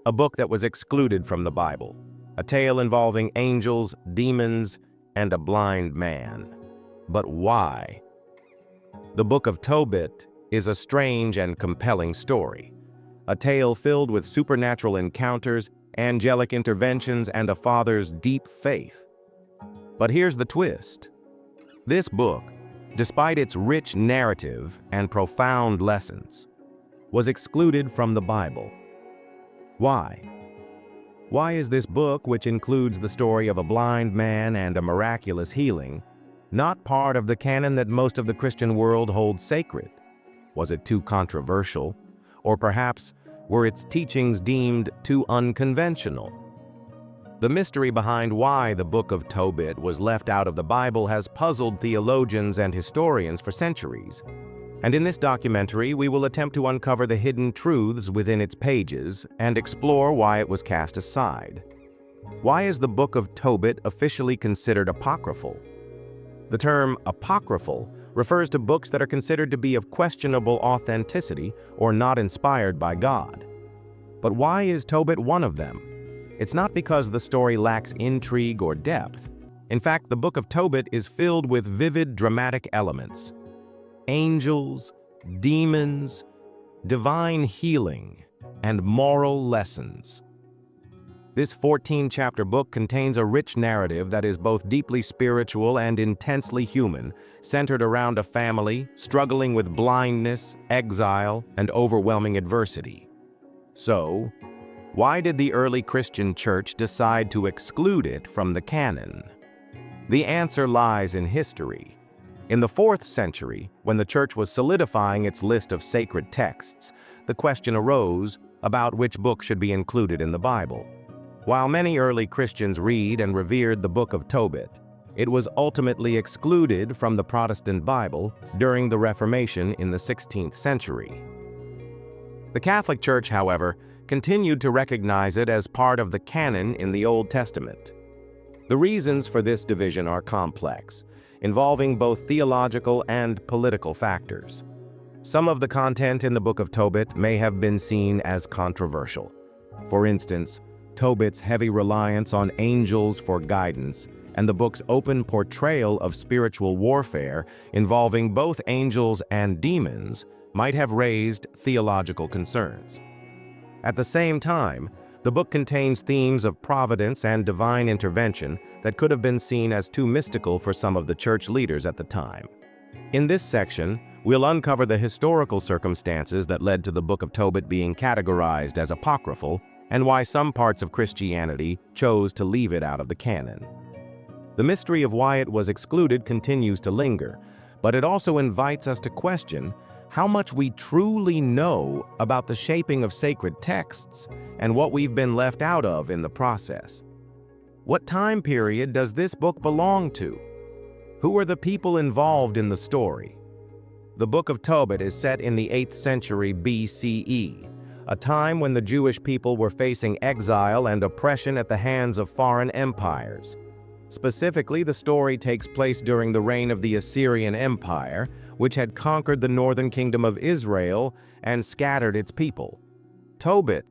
a book that was excluded from the Bible, a tale involving angels, demons, and a blind man. But why? The Book of Tobit is a strange and compelling story, a tale filled with supernatural encounters, angelic interventions, and a father's deep faith. But here's the twist. This book, despite its rich narrative and profound lessons, was excluded from the Bible. Why? Why is this book, which includes the story of a blind man and a miraculous healing, not part of the canon that most of the Christian world holds sacred? Was it too controversial? Or perhaps were its teachings deemed too unconventional? The mystery behind why the Book of Tobit was left out of the Bible has puzzled theologians and historians for centuries. And in this documentary, we will attempt to uncover the hidden truths within its pages and explore why it was cast aside. Why is the Book of Tobit officially considered apocryphal? The term apocryphal refers to books that are considered to be of questionable authenticity or not inspired by God. But why is Tobit one of them? It's not because the story lacks intrigue or depth. In fact, the Book of Tobit is filled with vivid, dramatic elements. Angels, demons, divine healing, and moral lessons. This 14-chapter book contains a rich narrative that is both deeply spiritual and intensely human, centered around a family struggling with blindness, exile, and overwhelming adversity. So, why did the early Christian church decide to exclude it from the canon? The answer lies in history. In the 4th century, when the church was solidifying its list of sacred texts, the question arose about which book should be included in the Bible. While many early Christians read and revered the Book of Tobit, it was ultimately excluded from the Protestant Bible during the Reformation in the 16th century. The Catholic Church, however, continued to recognize it as part of the canon in the Old Testament. The reasons for this division are complex, involving both theological and political factors. Some of the content in the Book of Tobit may have been seen as controversial. For instance, Tobit's heavy reliance on angels for guidance and the book's open portrayal of spiritual warfare involving both angels and demons might have raised theological concerns. At the same time, the book contains themes of providence and divine intervention that could have been seen as too mystical for some of the church leaders at the time. In this section, we'll uncover the historical circumstances that led to the Book of Tobit being categorized as apocryphal and why some parts of Christianity chose to leave it out of the canon. The mystery of why it was excluded continues to linger, but it also invites us to question how much we truly know about the shaping of sacred texts and what we've been left out of in the process. What time period does this book belong to? Who are the people involved in the story? The Book of Tobit is set in the 8th century BCE, a time when the Jewish people were facing exile and oppression at the hands of foreign empires. Specifically, the story takes place during the reign of the Assyrian Empire, which had conquered the northern kingdom of Israel and scattered its people. Tobit,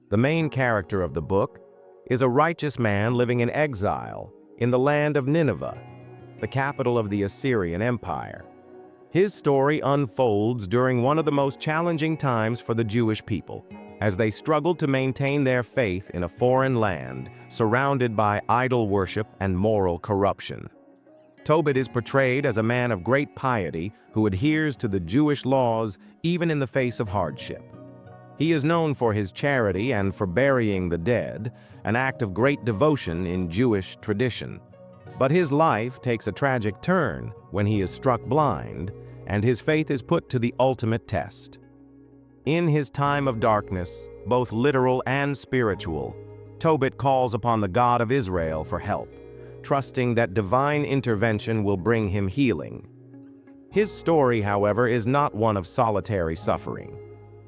the main character of the book, is a righteous man living in exile in the land of Nineveh, the capital of the Assyrian Empire. His story unfolds during one of the most challenging times for the Jewish people, as they struggled to maintain their faith in a foreign land surrounded by idol worship and moral corruption. Tobit is portrayed as a man of great piety who adheres to the Jewish laws even in the face of hardship. He is known for his charity and for burying the dead, an act of great devotion in Jewish tradition. But his life takes a tragic turn when he is struck blind, and his faith is put to the ultimate test. In his time of darkness, both literal and spiritual, Tobit calls upon the God of Israel for help, trusting that divine intervention will bring him healing. His story, however, is not one of solitary suffering.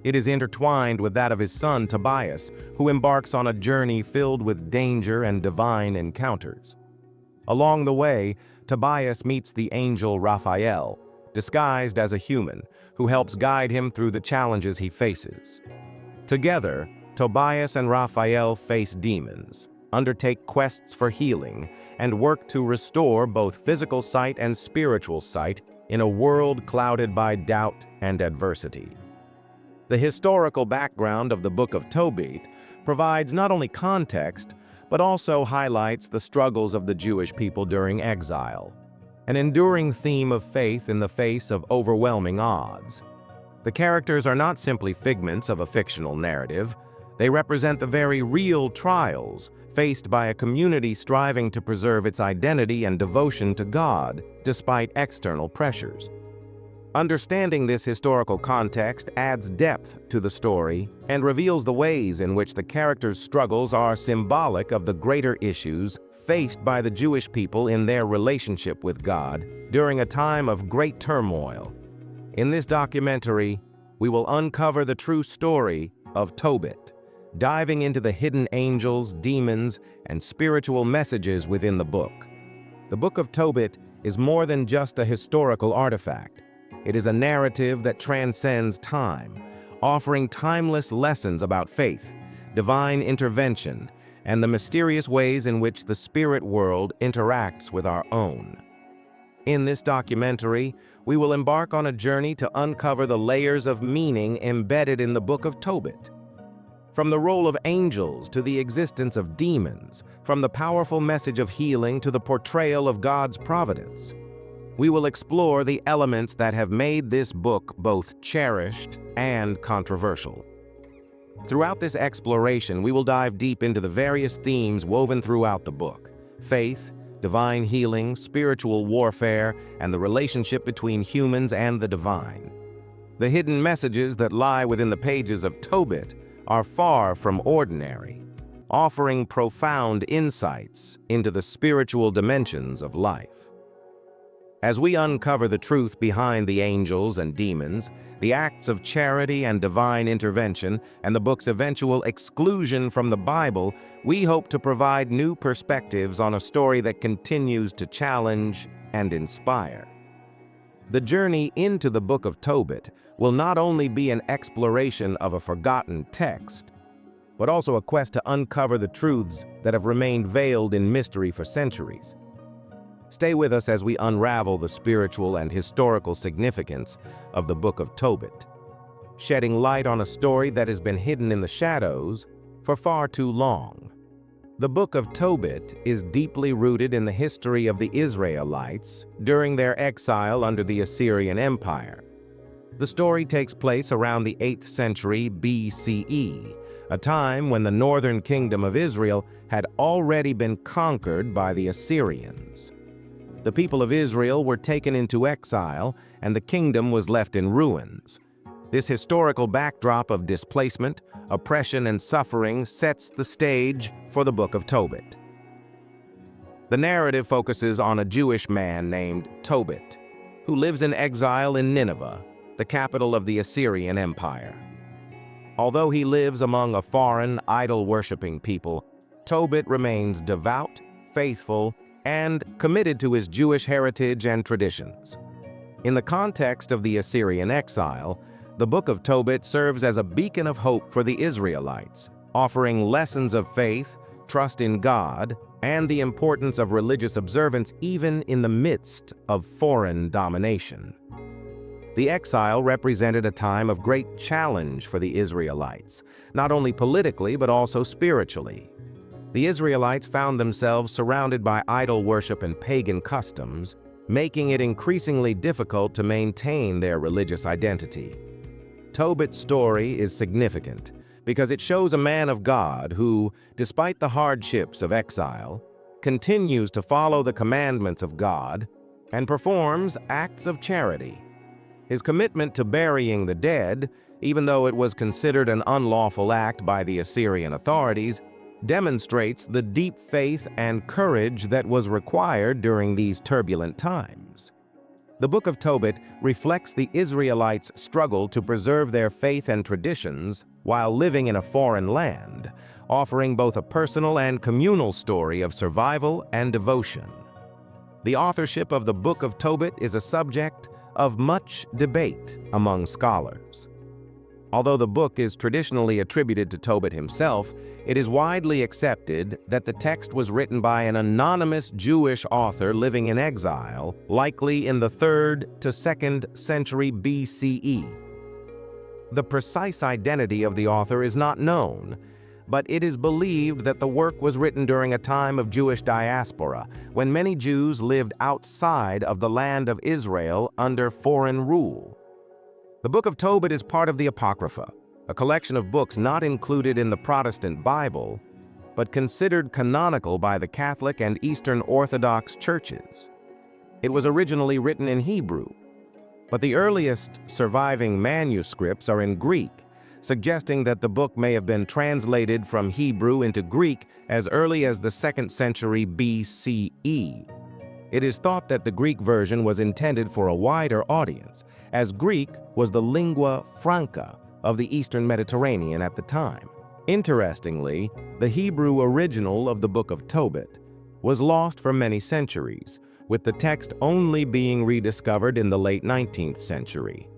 It is intertwined with that of his son Tobias, who embarks on a journey filled with danger and divine encounters. Along the way, Tobias meets the angel Raphael, disguised as a human, who helps guide him through the challenges he faces. Together, Tobias and Raphael face demons, undertake quests for healing, and work to restore both physical sight and spiritual sight in a world clouded by doubt and adversity. The historical background of the Book of Tobit provides not only context, but also highlights the struggles of the Jewish people during exile, an enduring theme of faith in the face of overwhelming odds. The characters are not simply figments of a fictional narrative. They represent the very real trials faced by a community striving to preserve its identity and devotion to God despite external pressures. Understanding this historical context adds depth to the story and reveals the ways in which the characters' struggles are symbolic of the greater issues faced by the Jewish people in their relationship with God during a time of great turmoil. In this documentary, we will uncover the true story of Tobit, diving into the hidden angels, demons, and spiritual messages within the book. The Book of Tobit is more than just a historical artifact. It is a narrative that transcends time, offering timeless lessons about faith, divine intervention, and the mysterious ways in which the spirit world interacts with our own. In this documentary, we will embark on a journey to uncover the layers of meaning embedded in the Book of Tobit. From the role of angels to the existence of demons, from the powerful message of healing to the portrayal of God's providence, we will explore the elements that have made this book both cherished and controversial. Throughout this exploration, we will dive deep into the various themes woven throughout the book: faith, divine healing, spiritual warfare, and the relationship between humans and the divine. The hidden messages that lie within the pages of Tobit are far from ordinary, offering profound insights into the spiritual dimensions of life. As we uncover the truth behind the angels and demons, the acts of charity and divine intervention, and the book's eventual exclusion from the Bible, we hope to provide new perspectives on a story that continues to challenge and inspire. The journey into the Book of Tobit will not only be an exploration of a forgotten text, but also a quest to uncover the truths that have remained veiled in mystery for centuries. Stay with us as we unravel the spiritual and historical significance of the Book of Tobit, shedding light on a story that has been hidden in the shadows for far too long. The Book of Tobit is deeply rooted in the history of the Israelites during their exile under the Assyrian Empire. The story takes place around the 8th century BCE, a time when the northern kingdom of Israel had already been conquered by the Assyrians. The people of Israel were taken into exile, and the kingdom was left in ruins. This historical backdrop of displacement, oppression, and suffering sets the stage for the Book of Tobit. The narrative focuses on a Jewish man named Tobit, who lives in exile in Nineveh, the capital of the Assyrian Empire. Although he lives among a foreign, idol-worshipping people, Tobit remains devout, faithful, and committed to his Jewish heritage and traditions. In the context of the Assyrian exile, the Book of Tobit serves as a beacon of hope for the Israelites, offering lessons of faith, trust in God, and the importance of religious observance even in the midst of foreign domination. The exile represented a time of great challenge for the Israelites, not only politically but also spiritually. The Israelites found themselves surrounded by idol worship and pagan customs, making it increasingly difficult to maintain their religious identity. Tobit's story is significant because it shows a man of God who, despite the hardships of exile, continues to follow the commandments of God and performs acts of charity. His commitment to burying the dead, even though it was considered an unlawful act by the Assyrian authorities, demonstrates the deep faith and courage that was required during these turbulent times. The Book of Tobit reflects the Israelites' struggle to preserve their faith and traditions while living in a foreign land, offering both a personal and communal story of survival and devotion. The authorship of the Book of Tobit is a subject of much debate among scholars. Although the book is traditionally attributed to Tobit himself, it is widely accepted that the text was written by an anonymous Jewish author living in exile, likely in the 3rd to 2nd century BCE. The precise identity of the author is not known, but it is believed that the work was written during a time of Jewish diaspora, when many Jews lived outside of the land of Israel under foreign rule. The Book of Tobit is part of the Apocrypha, a collection of books not included in the Protestant Bible, but considered canonical by the Catholic and Eastern Orthodox churches. It was originally written in Hebrew, but the earliest surviving manuscripts are in Greek, suggesting that the book may have been translated from Hebrew into Greek as early as the 2nd century BCE. It is thought that the Greek version was intended for a wider audience, as Greek was the lingua franca of the Eastern Mediterranean at the time. Interestingly, the Hebrew original of the Book of Tobit was lost for many centuries, with the text only being rediscovered in the late 19th century.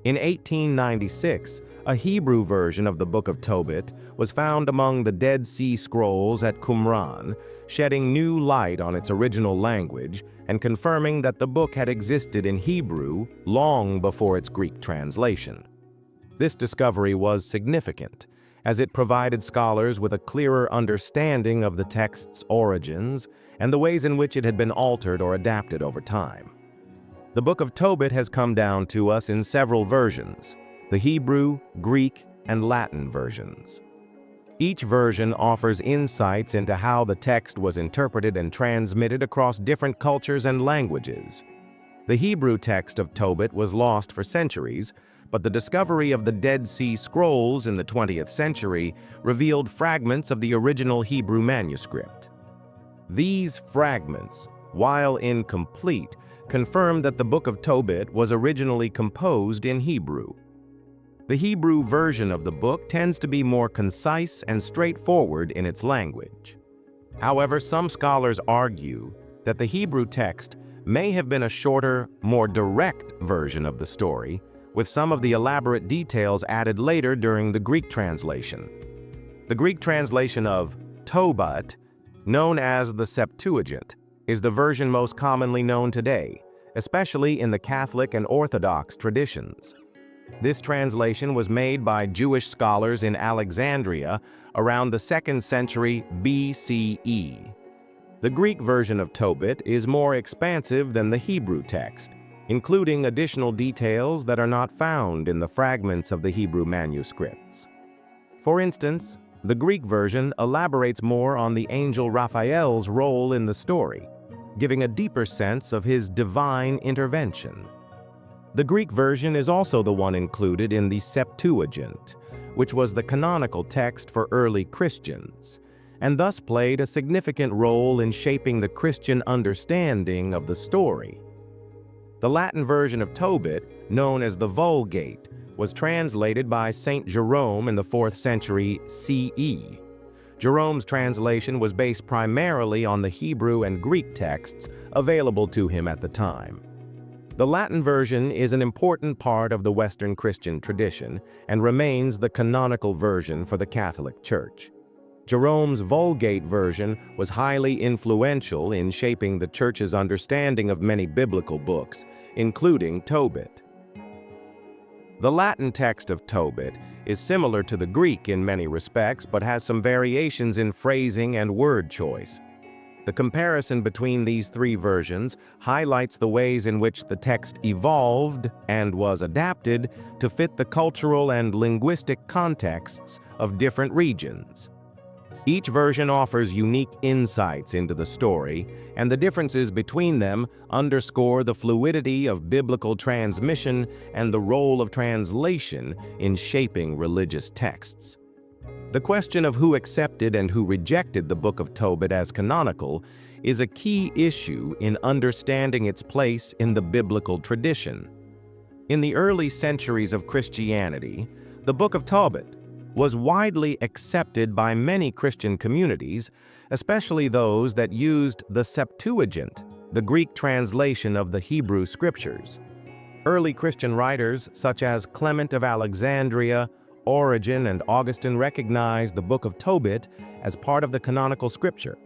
In 1896, a Hebrew version of the Book of Tobit was found among the Dead Sea Scrolls at Qumran, shedding new light on its original language and confirming that the book had existed in Hebrew long before its Greek translation. This discovery was significant, as it provided scholars with a clearer understanding of the text's origins and the ways in which it had been altered or adapted over time. The Book of Tobit has come down to us in several versions: the Hebrew, Greek, and Latin versions. Each version offers insights into how the text was interpreted and transmitted across different cultures and languages. The Hebrew text of Tobit was lost for centuries, but the discovery of the Dead Sea Scrolls in the 20th century revealed fragments of the original Hebrew manuscript. These fragments, while incomplete, confirm that the Book of Tobit was originally composed in Hebrew. The Hebrew version of the book tends to be more concise and straightforward in its language. However, some scholars argue that the Hebrew text may have been a shorter, more direct version of the story, with some of the elaborate details added later during the Greek translation. The Greek translation of Tobit, known as the Septuagint, is the version most commonly known today, especially in the Catholic and Orthodox traditions. This translation was made by Jewish scholars in Alexandria around the 2nd century BCE. The Greek version of Tobit is more expansive than the Hebrew text, including additional details that are not found in the fragments of the Hebrew manuscripts. For instance, the Greek version elaborates more on the angel Raphael's role in the story, giving a deeper sense of his divine intervention. The Greek version is also the one included in the Septuagint, which was the canonical text for early Christians, and thus played a significant role in shaping the Christian understanding of the story. The Latin version of Tobit, known as the Vulgate, was translated by Saint Jerome in the 4th century CE. Jerome's translation was based primarily on the Hebrew and Greek texts available to him at the time. The Latin version is an important part of the Western Christian tradition and remains the canonical version for the Catholic Church. Jerome's Vulgate version was highly influential in shaping the Church's understanding of many biblical books, including Tobit. The Latin text of Tobit is similar to the Greek in many respects, but has some variations in phrasing and word choice. The comparison between these three versions highlights the ways in which the text evolved and was adapted to fit the cultural and linguistic contexts of different regions. Each version offers unique insights into the story, and the differences between them underscore the fluidity of biblical transmission and the role of translation in shaping religious texts. The question of who accepted and who rejected the Book of Tobit as canonical is a key issue in understanding its place in the biblical tradition. In the early centuries of Christianity, the Book of Tobit was widely accepted by many Christian communities, especially those that used the Septuagint, the Greek translation of the Hebrew Scriptures. Early Christian writers such as Clement of Alexandria, Origen and Augustine recognized the Book of Tobit as part of the canonical scripture.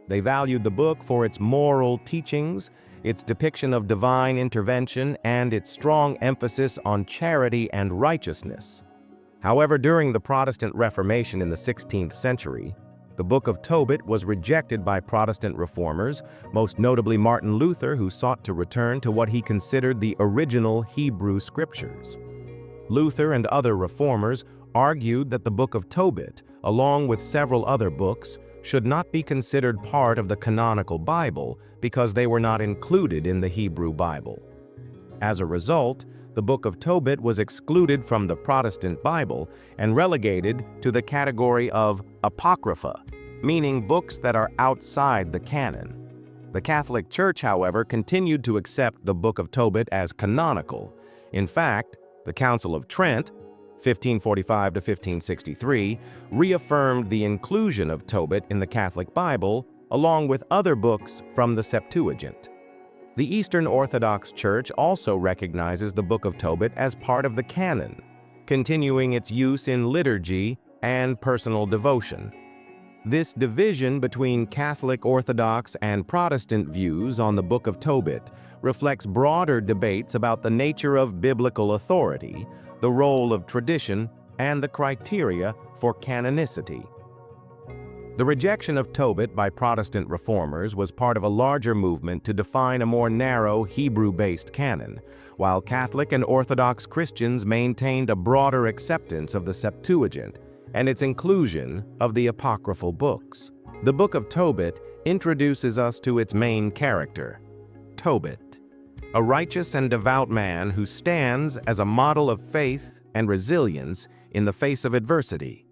They valued the book for its moral teachings, its depiction of divine intervention, and its strong emphasis on charity and righteousness. However, during the Protestant Reformation in the 16th century, the Book of Tobit was rejected by Protestant reformers, most notably Martin Luther, who sought to return to what he considered the original Hebrew scriptures. Luther and other reformers argued that the Book of Tobit, along with several other books, should not be considered part of the canonical Bible because they were not included in the Hebrew Bible. As a result, the Book of Tobit was excluded from the Protestant Bible and relegated to the category of Apocrypha, meaning books that are outside the canon. The Catholic Church, however, continued to accept the Book of Tobit as canonical. In fact, the Council of Trent, 1545 to 1563, reaffirmed the inclusion of Tobit in the Catholic Bible, along with other books from the Septuagint. The Eastern Orthodox Church also recognizes the Book of Tobit as part of the canon, continuing its use in liturgy and personal devotion. This division between Catholic, Orthodox, and Protestant views on the Book of Tobit reflects broader debates about the nature of biblical authority, the role of tradition, and the criteria for canonicity. The rejection of Tobit by Protestant reformers was part of a larger movement to define a more narrow Hebrew-based canon, while Catholic and Orthodox Christians maintained a broader acceptance of the Septuagint and its inclusion of the apocryphal books. The Book of Tobit introduces us to its main character, Tobit, a righteous and devout man who stands as a model of faith and resilience in the face of adversity.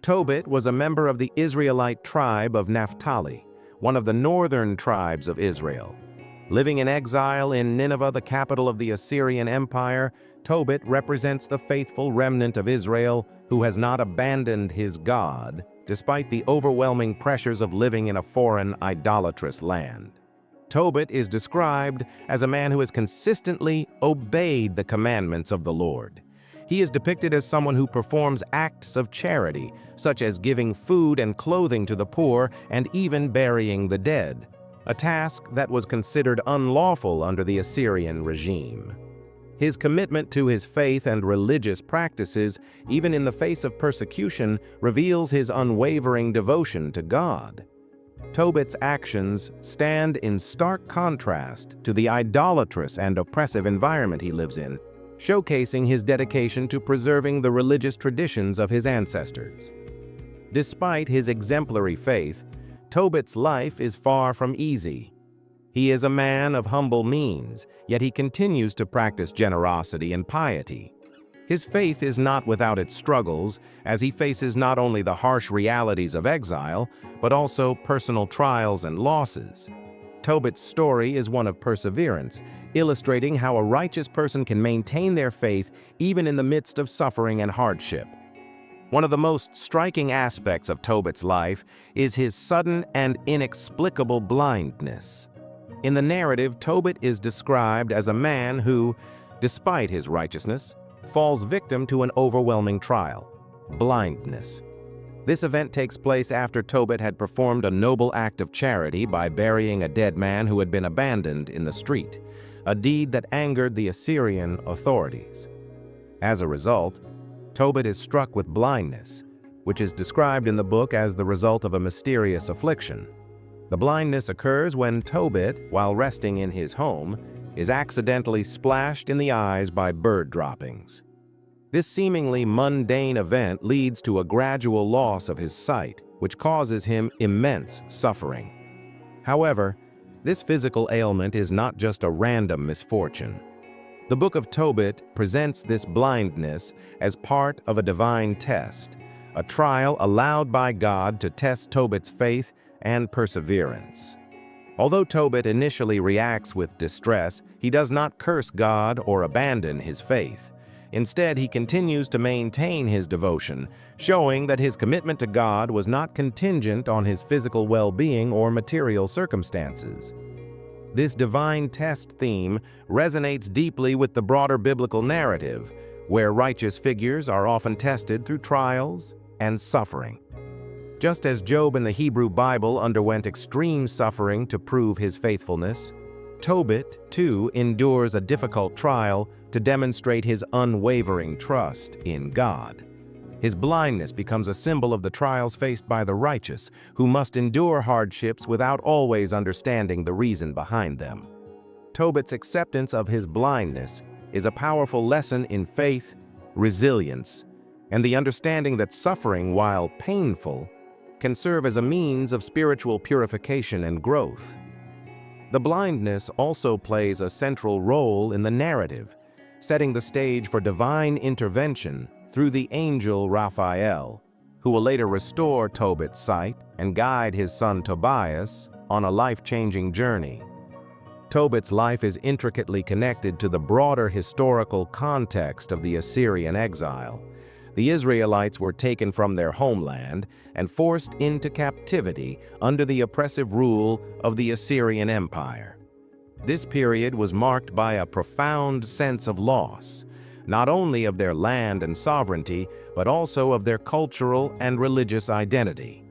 Tobit was a member of the Israelite tribe of Naphtali, one of the northern tribes of Israel. Living in exile in Nineveh, the capital of the Assyrian Empire, Tobit represents the faithful remnant of Israel who has not abandoned his God, despite the overwhelming pressures of living in a foreign, idolatrous land. Tobit is described as a man who has consistently obeyed the commandments of the Lord. He is depicted as someone who performs acts of charity, such as giving food and clothing to the poor and even burying the dead, a task that was considered unlawful under the Assyrian regime. His commitment to his faith and religious practices, even in the face of persecution, reveals his unwavering devotion to God. Tobit's actions stand in stark contrast to the idolatrous and oppressive environment he lives in, showcasing his dedication to preserving the religious traditions of his ancestors. Despite his exemplary faith, Tobit's life is far from easy. He is a man of humble means, yet he continues to practice generosity and piety. His faith is not without its struggles, as he faces not only the harsh realities of exile, but also personal trials and losses. Tobit's story is one of perseverance, illustrating how a righteous person can maintain their faith even in the midst of suffering and hardship. One of the most striking aspects of Tobit's life is his sudden and inexplicable blindness. In the narrative, Tobit is described as a man who, despite his righteousness, falls victim to an overwhelming trial: blindness. This event takes place after Tobit had performed a noble act of charity by burying a dead man who had been abandoned in the street, a deed that angered the Assyrian authorities. As a result, Tobit is struck with blindness, which is described in the book as the result of a mysterious affliction. The blindness occurs when Tobit, while resting in his home, is accidentally splashed in the eyes by bird droppings. This seemingly mundane event leads to a gradual loss of his sight, which causes him immense suffering. However, this physical ailment is not just a random misfortune. The Book of Tobit presents this blindness as part of a divine test, a trial allowed by God to test Tobit's faith and perseverance. Although Tobit initially reacts with distress, he does not curse God or abandon his faith. Instead, he continues to maintain his devotion, showing that his commitment to God was not contingent on his physical well-being or material circumstances. This divine test theme resonates deeply with the broader biblical narrative, where righteous figures are often tested through trials and suffering. Just as Job in the Hebrew Bible underwent extreme suffering to prove his faithfulness, Tobit, too, endures a difficult trial to demonstrate his unwavering trust in God. His blindness becomes a symbol of the trials faced by the righteous, who must endure hardships without always understanding the reason behind them. Tobit's acceptance of his blindness is a powerful lesson in faith, resilience, and the understanding that suffering, while painful, can serve as a means of spiritual purification and growth. The blindness also plays a central role in the narrative, setting the stage for divine intervention through the angel Raphael, who will later restore Tobit's sight and guide his son Tobias on a life-changing journey. Tobit's life is intricately connected to the broader historical context of the Assyrian exile. The Israelites were taken from their homeland and forced into captivity under the oppressive rule of the Assyrian Empire. This period was marked by a profound sense of loss, not only of their land and sovereignty, but also of their cultural and religious identity.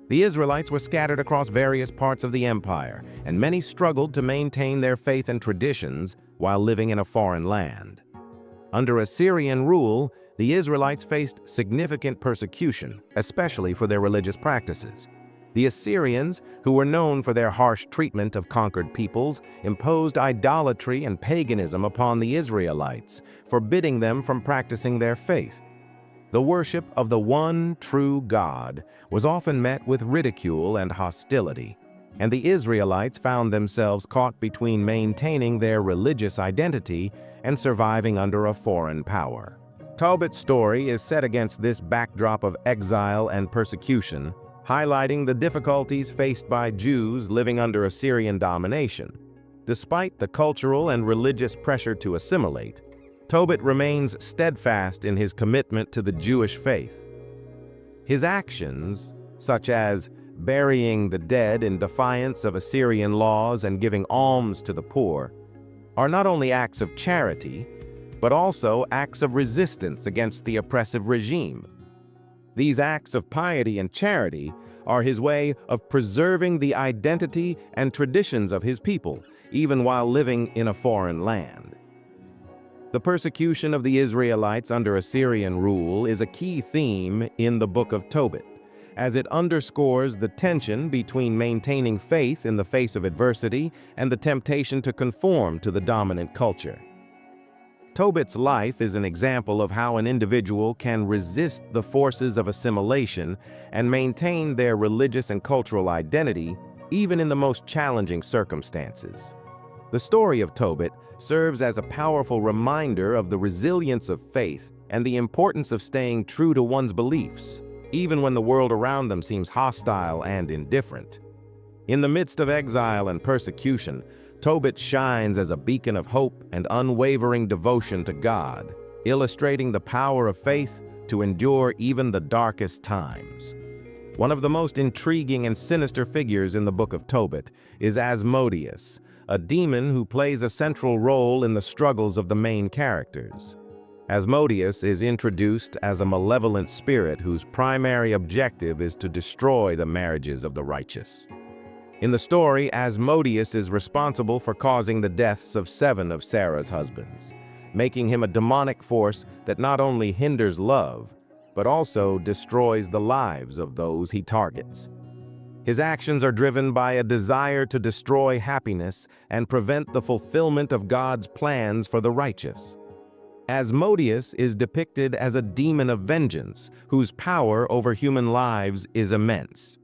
The Israelites were scattered across various parts of the empire, and many struggled to maintain their faith and traditions while living in a foreign land. Under Assyrian rule, the Israelites faced significant persecution, especially for their religious practices. The Assyrians, who were known for their harsh treatment of conquered peoples, imposed idolatry and paganism upon the Israelites, forbidding them from practicing their faith. The worship of the one true God was often met with ridicule and hostility, and the Israelites found themselves caught between maintaining their religious identity and surviving under a foreign power. Tobit's story is set against this backdrop of exile and persecution, highlighting the difficulties faced by Jews living under Assyrian domination. Despite the cultural and religious pressure to assimilate, Tobit remains steadfast in his commitment to the Jewish faith. His actions, such as burying the dead in defiance of Assyrian laws and giving alms to the poor, are not only acts of charity, but also acts of resistance against the oppressive regime. These acts of piety and charity are his way of preserving the identity and traditions of his people, even while living in a foreign land. The persecution of the Israelites under Assyrian rule is a key theme in the Book of Tobit, as it underscores the tension between maintaining faith in the face of adversity and the temptation to conform to the dominant culture. Tobit's life is an example of how an individual can resist the forces of assimilation and maintain their religious and cultural identity, even in the most challenging circumstances. The story of Tobit serves as a powerful reminder of the resilience of faith and the importance of staying true to one's beliefs, even when the world around them seems hostile and indifferent. In the midst of exile and persecution, Tobit shines as a beacon of hope and unwavering devotion to God, illustrating the power of faith to endure even the darkest times. One of the most intriguing and sinister figures in the Book of Tobit is Asmodeus, a demon who plays a central role in the struggles of the main characters. Asmodeus is introduced as a malevolent spirit whose primary objective is to destroy the marriages of the righteous. In the story, Asmodeus is responsible for causing the deaths of 7 of Sarah's husbands, making him a demonic force that not only hinders love, but also destroys the lives of those he targets. His actions are driven by a desire to destroy happiness and prevent the fulfillment of God's plans for the righteous. Asmodeus is depicted as a demon of vengeance, whose power over human lives is immense.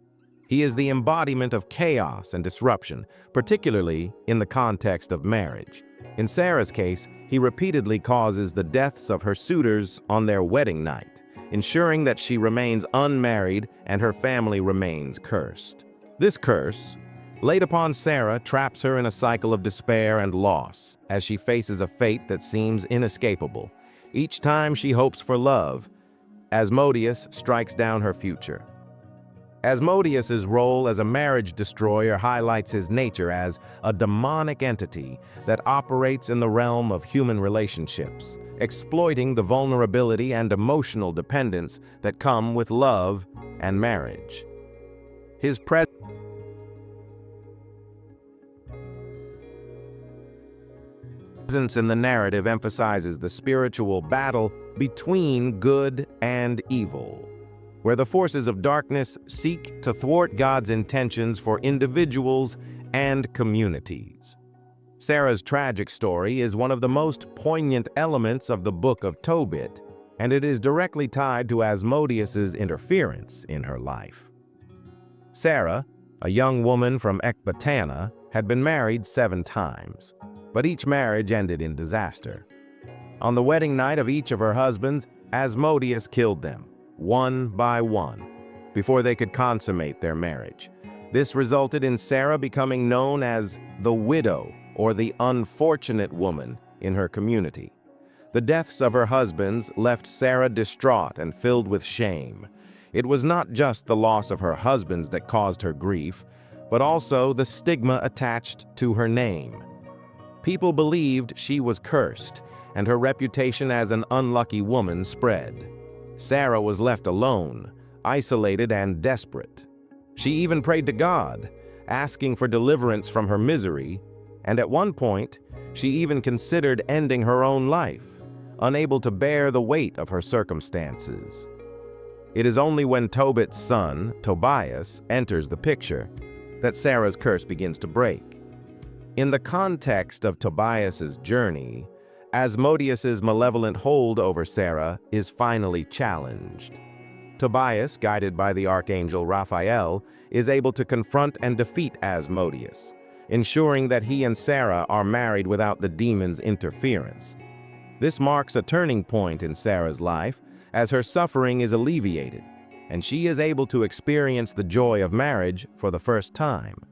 He is the embodiment of chaos and disruption, particularly in the context of marriage. In Sarah's case, he repeatedly causes the deaths of her suitors on their wedding night, ensuring that she remains unmarried and her family remains cursed. This curse, laid upon Sarah, traps her in a cycle of despair and loss, as she faces a fate that seems inescapable. Each time she hopes for love, Asmodeus strikes down her future. Asmodeus's role as a marriage destroyer highlights his nature as a demonic entity that operates in the realm of human relationships, exploiting the vulnerability and emotional dependence that come with love and marriage. His presence in the narrative emphasizes the spiritual battle between good and evil, where the forces of darkness seek to thwart God's intentions for individuals and communities. Sarah's tragic story is one of the most poignant elements of the Book of Tobit, and it is directly tied to Asmodeus's interference in her life. Sarah, a young woman from Ecbatana, had been married 7 times, but each marriage ended in disaster. On the wedding night of each of her husbands, Asmodeus killed them, one by one, before they could consummate their marriage. This resulted in Sarah becoming known as the widow or the unfortunate woman in her community. The deaths of her husbands left Sarah distraught and filled with shame. It was not just the loss of her husbands that caused her grief, but also the stigma attached to her name. People believed she was cursed, and her reputation as an unlucky woman spread. Sarah was left alone, isolated and desperate. She even prayed to God, asking for deliverance from her misery, and at one point, she even considered ending her own life, unable to bear the weight of her circumstances. It is only when Tobit's son, Tobias, enters the picture that Sarah's curse begins to break. In the context of Tobias's journey, Asmodeus's malevolent hold over Sarah is finally challenged. Tobias, guided by the archangel Raphael, is able to confront and defeat Asmodeus, ensuring that he and Sarah are married without the demon's interference. This marks a turning point in Sarah's life as her suffering is alleviated, and she is able to experience the joy of marriage for the first time.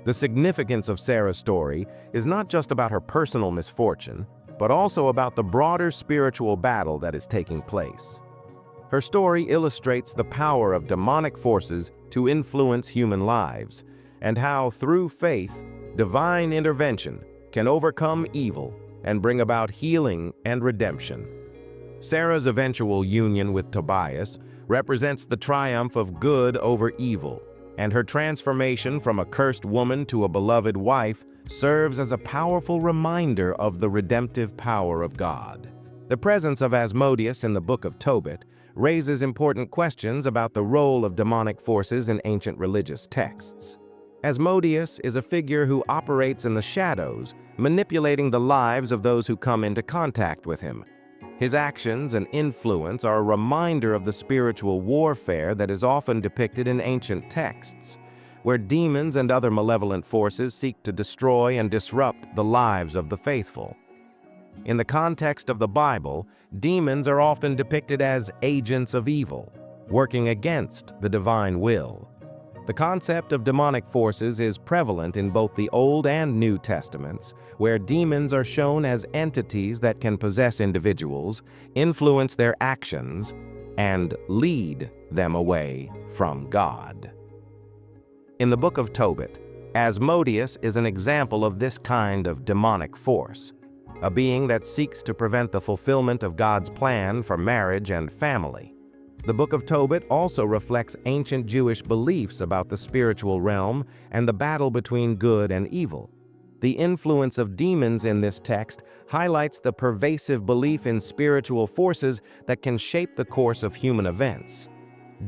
The significance of Sarah's story is not just about her personal misfortune, but also about the broader spiritual battle that is taking place. Her story illustrates the power of demonic forces to influence human lives, and how, through faith, divine intervention can overcome evil and bring about healing and redemption. Sarah's eventual union with Tobias represents the triumph of good over evil, and her transformation from a cursed woman to a beloved wife serves as a powerful reminder of the redemptive power of God. The presence of Asmodeus in the Book of Tobit raises important questions about the role of demonic forces in ancient religious texts. Asmodeus is a figure who operates in the shadows, manipulating the lives of those who come into contact with him. His actions and influence are a reminder of the spiritual warfare that is often depicted in ancient texts, where demons and other malevolent forces seek to destroy and disrupt the lives of the faithful. In the context of the Bible, demons are often depicted as agents of evil, working against the divine will. The concept of demonic forces is prevalent in both the Old and New Testaments, where demons are shown as entities that can possess individuals, influence their actions, and lead them away from God. In the Book of Tobit, Asmodeus is an example of this kind of demonic force, a being that seeks to prevent the fulfillment of God's plan for marriage and family. The Book of Tobit also reflects ancient Jewish beliefs about the spiritual realm and the battle between good and evil. The influence of demons in this text highlights the pervasive belief in spiritual forces that can shape the course of human events.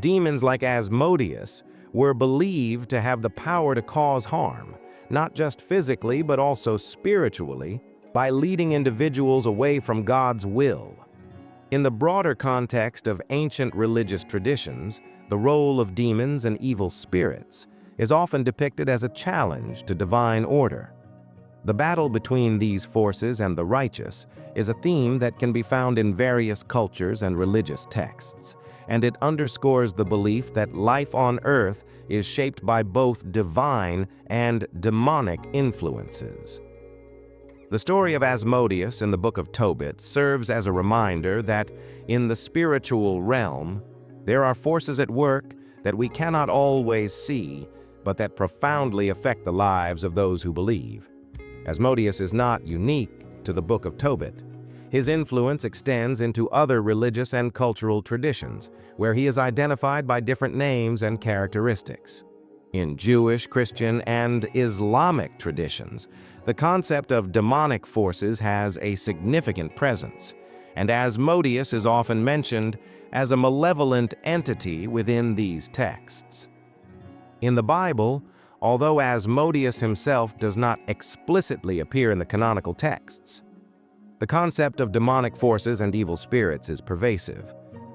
Demons like Asmodeus were believed to have the power to cause harm, not just physically but also spiritually, by leading individuals away from God's will. In the broader context of ancient religious traditions, the role of demons and evil spirits is often depicted as a challenge to divine order. The battle between these forces and the righteous is a theme that can be found in various cultures and religious texts, and it underscores the belief that life on earth is shaped by both divine and demonic influences. The story of Asmodeus in the Book of Tobit serves as a reminder that, in the spiritual realm, there are forces at work that we cannot always see, but that profoundly affect the lives of those who believe. Asmodeus is not unique to the Book of Tobit. His influence extends into other religious and cultural traditions, where he is identified by different names and characteristics. In Jewish, Christian, and Islamic traditions, the concept of demonic forces has a significant presence, and Asmodeus is often mentioned as a malevolent entity within these texts. In the Bible, although Asmodeus himself does not explicitly appear in the canonical texts, the concept of demonic forces and evil spirits is pervasive.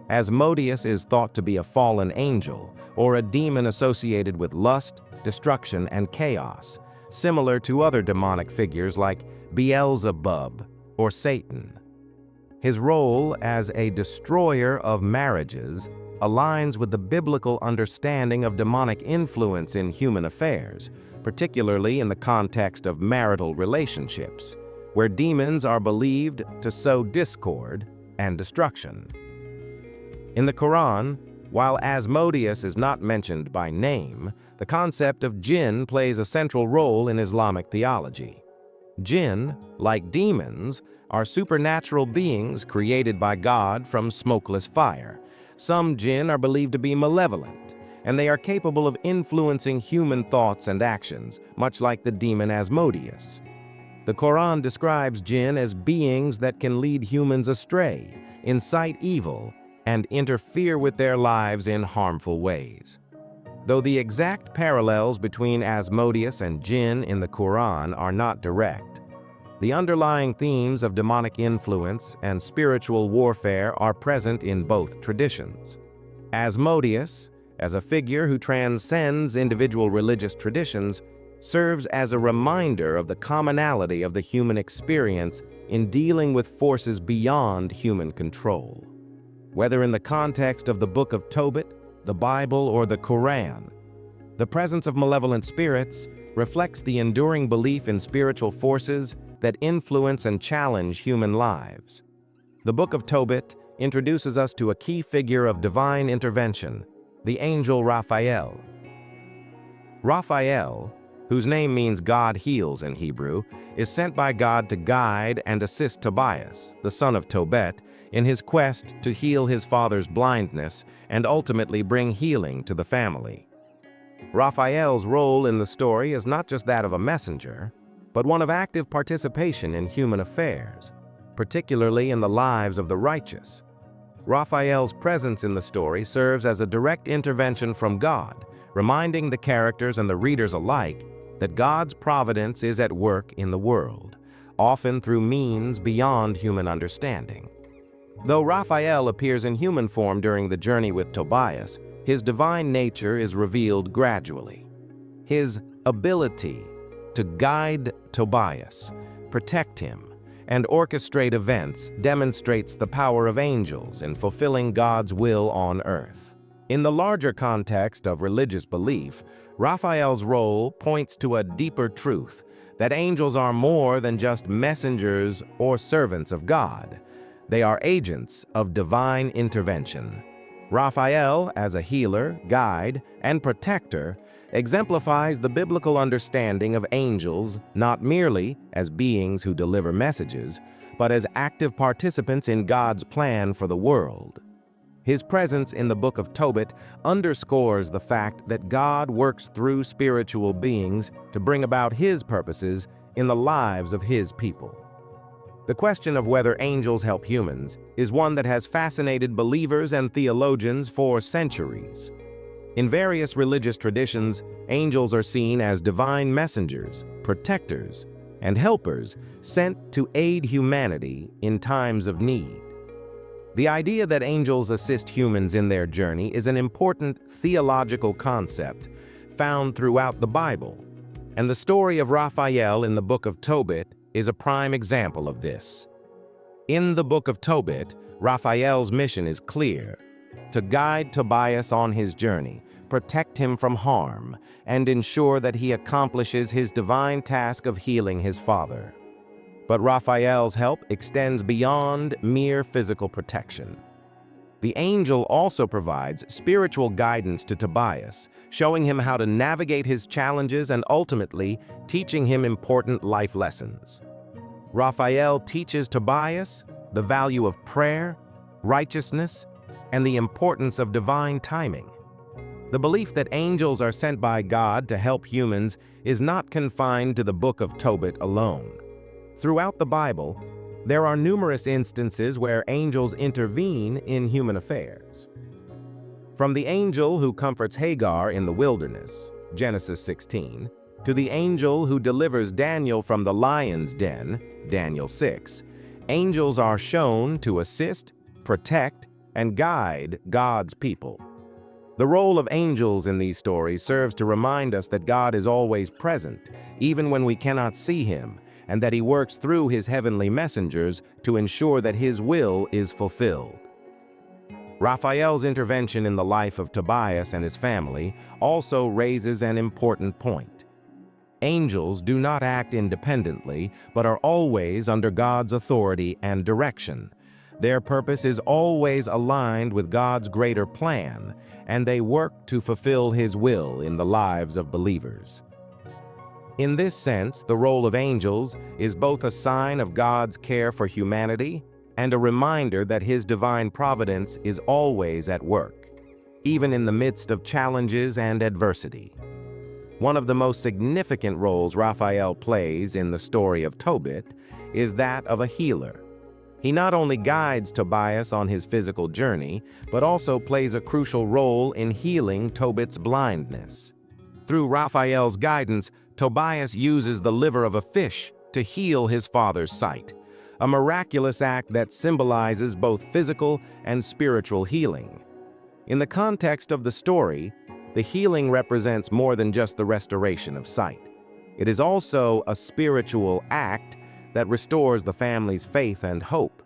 Asmodeus is thought to be a fallen angel or a demon associated with lust, destruction, and chaos, similar to other demonic figures like Beelzebub or Satan. His role as a destroyer of marriages aligns with the biblical understanding of demonic influence in human affairs, particularly in the context of marital relationships, where demons are believed to sow discord and destruction. In the Quran, while Asmodeus is not mentioned by name, the concept of jinn plays a central role in Islamic theology. Jinn, like demons, are supernatural beings created by God from smokeless fire. Some jinn are believed to be malevolent, and they are capable of influencing human thoughts and actions, much like the demon Asmodeus. The Quran describes jinn as beings that can lead humans astray, incite evil, and interfere with their lives in harmful ways. Though the exact parallels between Asmodeus and jinn in the Quran are not direct, the underlying themes of demonic influence and spiritual warfare are present in both traditions. Asmodeus, as a figure who transcends individual religious traditions, serves as a reminder of the commonality of the human experience in dealing with forces beyond human control. Whether in the context of the Book of Tobit, the Bible, or the Quran, the presence of malevolent spirits reflects the enduring belief in spiritual forces that influence and challenge human lives. The Book of Tobit introduces us to a key figure of divine intervention, the angel Raphael. Raphael, whose name means God heals in Hebrew, is sent by God to guide and assist Tobias, the son of Tobit, in his quest to heal his father's blindness and ultimately bring healing to the family. Raphael's role in the story is not just that of a messenger, but one of active participation in human affairs, particularly in the lives of the righteous. Raphael's presence in the story serves as a direct intervention from God, reminding the characters and the readers alike that God's providence is at work in the world, often through means beyond human understanding. Though Raphael appears in human form during the journey with Tobias, his divine nature is revealed gradually. His ability to guide Tobias, protect him, and orchestrate events demonstrates the power of angels in fulfilling God's will on earth. In the larger context of religious belief, Raphael's role points to a deeper truth, that angels are more than just messengers or servants of God. They are agents of divine intervention. Raphael, as a healer, guide, and protector, exemplifies the biblical understanding of angels not merely as beings who deliver messages, but as active participants in God's plan for the world. His presence in the Book of Tobit underscores the fact that God works through spiritual beings to bring about His purposes in the lives of His people. The question of whether angels help humans is one that has fascinated believers and theologians for centuries. In various religious traditions, angels are seen as divine messengers, protectors, and helpers sent to aid humanity in times of need. The idea that angels assist humans in their journey is an important theological concept found throughout the Bible, and the story of Raphael in the Book of Tobit is a prime example of this. In the Book of Tobit, Raphael's mission is clear: to guide Tobias on his journey, protect him from harm, and ensure that he accomplishes his divine task of healing his father. But Raphael's help extends beyond mere physical protection. The angel also provides spiritual guidance to Tobias, showing him how to navigate his challenges and ultimately teaching him important life lessons. Raphael teaches Tobias the value of prayer, righteousness, and the importance of divine timing. The belief that angels are sent by God to help humans is not confined to the Book of Tobit alone. Throughout the Bible, there are numerous instances where angels intervene in human affairs. From the angel who comforts Hagar in the wilderness, Genesis 16, to the angel who delivers Daniel from the lion's den, Daniel 6, angels are shown to assist, protect, and guide God's people. The role of angels in these stories serves to remind us that God is always present, even when we cannot see him, and that he works through his heavenly messengers to ensure that his will is fulfilled. Raphael's intervention in the life of Tobias and his family also raises an important point. Angels do not act independently, but are always under God's authority and direction. Their purpose is always aligned with God's greater plan, and they work to fulfill his will in the lives of believers. In this sense, the role of angels is both a sign of God's care for humanity and a reminder that his divine providence is always at work, even in the midst of challenges and adversity. One of the most significant roles Raphael plays in the story of Tobit is that of a healer. He not only guides Tobias on his physical journey, but also plays a crucial role in healing Tobit's blindness. Through Raphael's guidance, Tobias uses the liver of a fish to heal his father's sight, a miraculous act that symbolizes both physical and spiritual healing. In the context of the story, the healing represents more than just the restoration of sight. It is also a spiritual act that restores the family's faith and hope.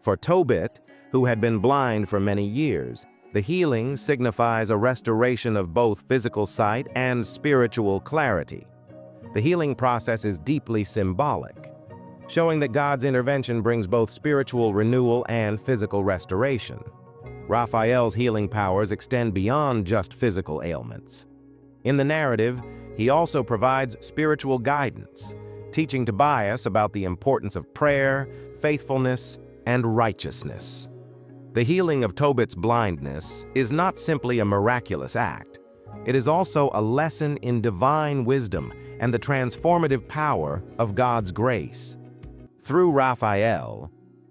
For Tobit, who had been blind for many years, the healing signifies a restoration of both physical sight and spiritual clarity. The healing process is deeply symbolic, showing that God's intervention brings both spiritual renewal and physical restoration. Raphael's healing powers extend beyond just physical ailments. In the narrative, he also provides spiritual guidance, teaching Tobias about the importance of prayer, faithfulness, and righteousness. The healing of Tobit's blindness is not simply a miraculous act. It is also a lesson in divine wisdom and the transformative power of God's grace. Through Raphael,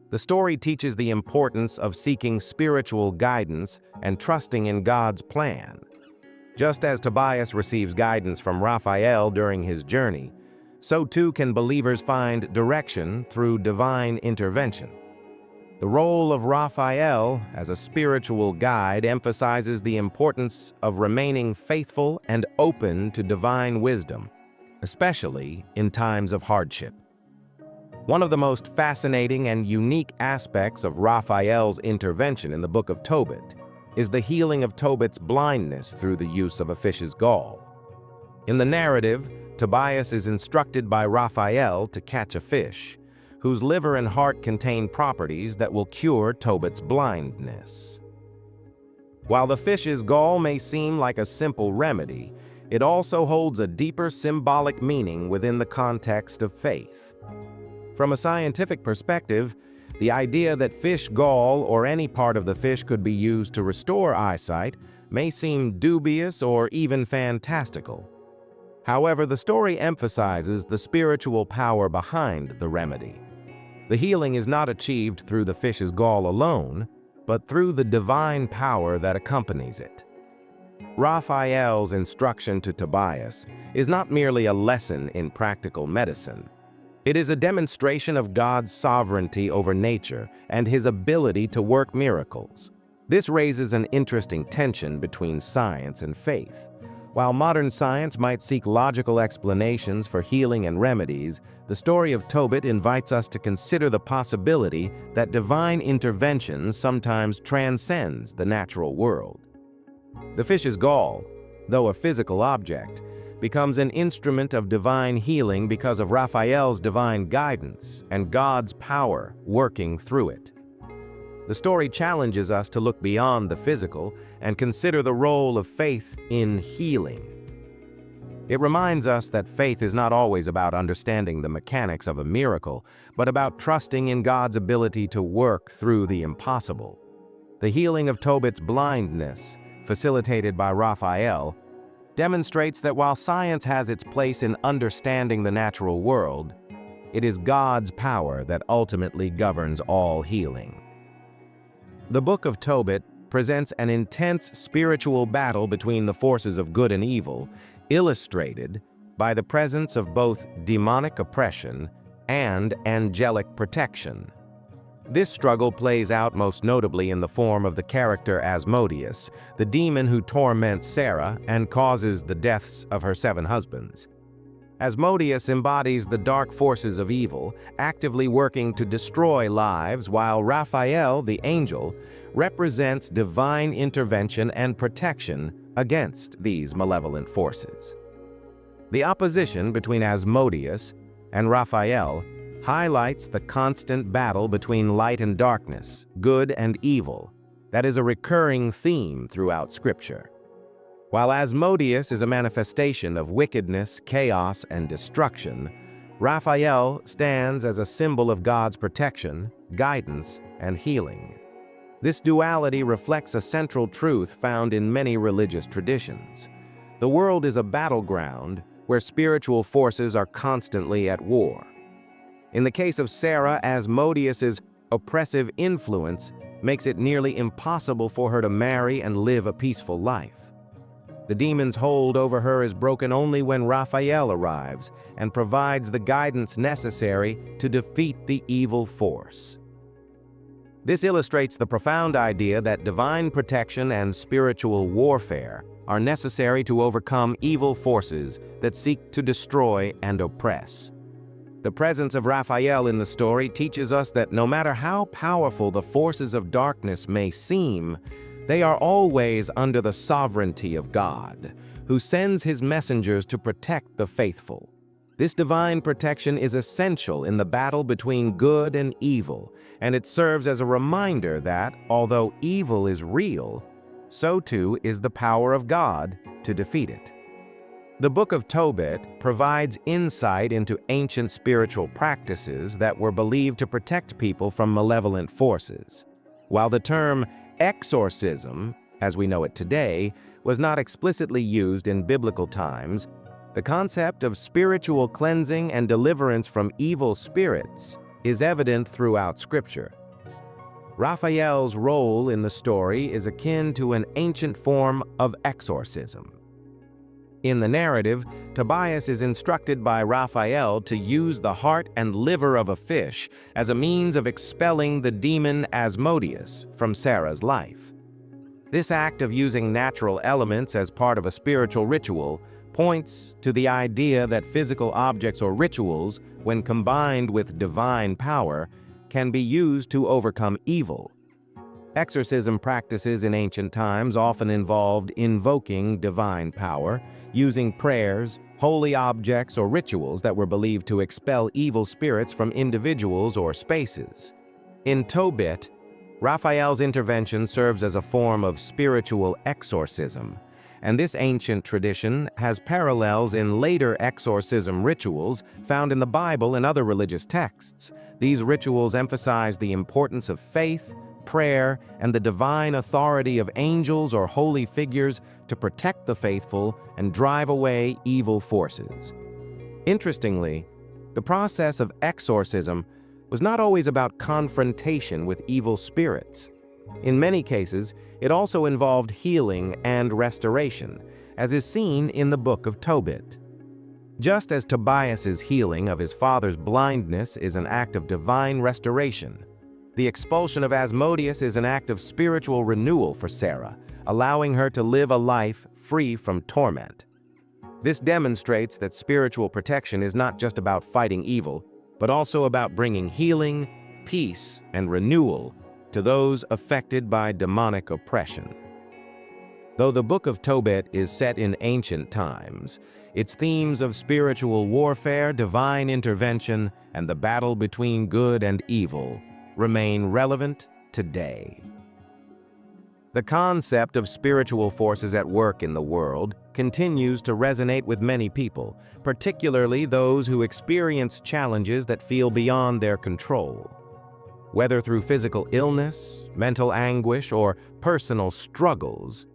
the story teaches the importance of seeking spiritual guidance and trusting in God's plan. Just as Tobias receives guidance from Raphael during his journey, so too can believers find direction through divine intervention. The role of Raphael as a spiritual guide emphasizes the importance of remaining faithful and open to divine wisdom, especially in times of hardship. One of the most fascinating and unique aspects of Raphael's intervention in the Book of Tobit is the healing of Tobit's blindness through the use of a fish's gall. In the narrative, Tobias is instructed by Raphael to catch a fish, whose liver and heart contain properties that will cure Tobit's blindness. While the fish's gall may seem like a simple remedy, it also holds a deeper symbolic meaning within the context of faith. From a scientific perspective, the idea that fish gall or any part of the fish could be used to restore eyesight may seem dubious or even fantastical. However, the story emphasizes the spiritual power behind the remedy. The healing is not achieved through the fish's gall alone, but through the divine power that accompanies it. Raphael's instruction to Tobias is not merely a lesson in practical medicine. It is a demonstration of God's sovereignty over nature and his ability to work miracles. This raises an interesting tension between science and faith. While modern science might seek logical explanations for healing and remedies, the story of Tobit invites us to consider the possibility that divine intervention sometimes transcends the natural world. The fish's gall, though a physical object, becomes an instrument of divine healing because of Raphael's divine guidance and God's power working through it. The story challenges us to look beyond the physical and consider the role of faith in healing. It reminds us that faith is not always about understanding the mechanics of a miracle, but about trusting in God's ability to work through the impossible. The healing of Tobit's blindness, facilitated by Raphael, demonstrates that while science has its place in understanding the natural world, it is God's power that ultimately governs all healing. The Book of Tobit presents an intense spiritual battle between the forces of good and evil, illustrated by the presence of both demonic oppression and angelic protection. This struggle plays out most notably in the form of the character Asmodeus, the demon who torments Sarah and causes the deaths of her 7 husbands. Asmodeus embodies the dark forces of evil, actively working to destroy lives, while Raphael, the angel, represents divine intervention and protection against these malevolent forces. The opposition between Asmodeus and Raphael highlights the constant battle between light and darkness, good and evil, that is a recurring theme throughout Scripture. While Asmodeus is a manifestation of wickedness, chaos, and destruction, Raphael stands as a symbol of God's protection, guidance, and healing. This duality reflects a central truth found in many religious traditions. The world is a battleground where spiritual forces are constantly at war. In the case of Sarah, Asmodeus's oppressive influence makes it nearly impossible for her to marry and live a peaceful life. The demon's hold over her is broken only when Raphael arrives and provides the guidance necessary to defeat the evil force. This illustrates the profound idea that divine protection and spiritual warfare are necessary to overcome evil forces that seek to destroy and oppress. The presence of Raphael in the story teaches us that no matter how powerful the forces of darkness may seem, they are always under the sovereignty of God, who sends his messengers to protect the faithful. This divine protection is essential in the battle between good and evil, and it serves as a reminder that, although evil is real, so too is the power of God to defeat it. The Book of Tobit provides insight into ancient spiritual practices that were believed to protect people from malevolent forces. While the term exorcism, as we know it today, was not explicitly used in biblical times, the concept of spiritual cleansing and deliverance from evil spirits is evident throughout Scripture. Raphael's role in the story is akin to an ancient form of exorcism. In the narrative, Tobias is instructed by Raphael to use the heart and liver of a fish as a means of expelling the demon Asmodeus from Sarah's life. This act of using natural elements as part of a spiritual ritual points to the idea that physical objects or rituals, when combined with divine power, can be used to overcome evil. Exorcism practices in ancient times often involved invoking divine power, using prayers, holy objects, or rituals that were believed to expel evil spirits from individuals or spaces. In Tobit, Raphael's intervention serves as a form of spiritual exorcism, and this ancient tradition has parallels in later exorcism rituals found in the Bible and other religious texts. These rituals emphasize the importance of faith, prayer, and the divine authority of angels or holy figures to protect the faithful and drive away evil forces. Interestingly, the process of exorcism was not always about confrontation with evil spirits. In many cases, it also involved healing and restoration, as is seen in the Book of Tobit. Just as Tobias's healing of his father's blindness is an act of divine restoration, the expulsion of Asmodeus is an act of spiritual renewal for Sarah, allowing her to live a life free from torment. This demonstrates that spiritual protection is not just about fighting evil, but also about bringing healing, peace, and renewal to those affected by demonic oppression. Though the Book of Tobit is set in ancient times, its themes of spiritual warfare, divine intervention, and the battle between good and evil remain relevant today. The concept of spiritual forces at work in the world continues to resonate with many people, particularly those who experience challenges that feel beyond their control. Whether through physical illness, mental anguish, or personal struggles,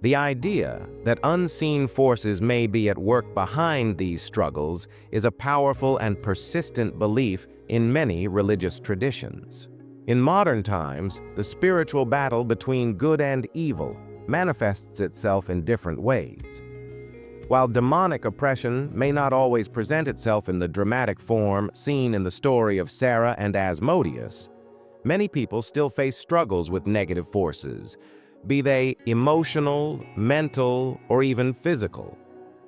the idea that unseen forces may be at work behind these struggles is a powerful and persistent belief in many religious traditions. In modern times, the spiritual battle between good and evil manifests itself in different ways. While demonic oppression may not always present itself in the dramatic form seen in the story of Sarah and Asmodeus, many people still face struggles with negative forces, be they emotional, mental, or even physical.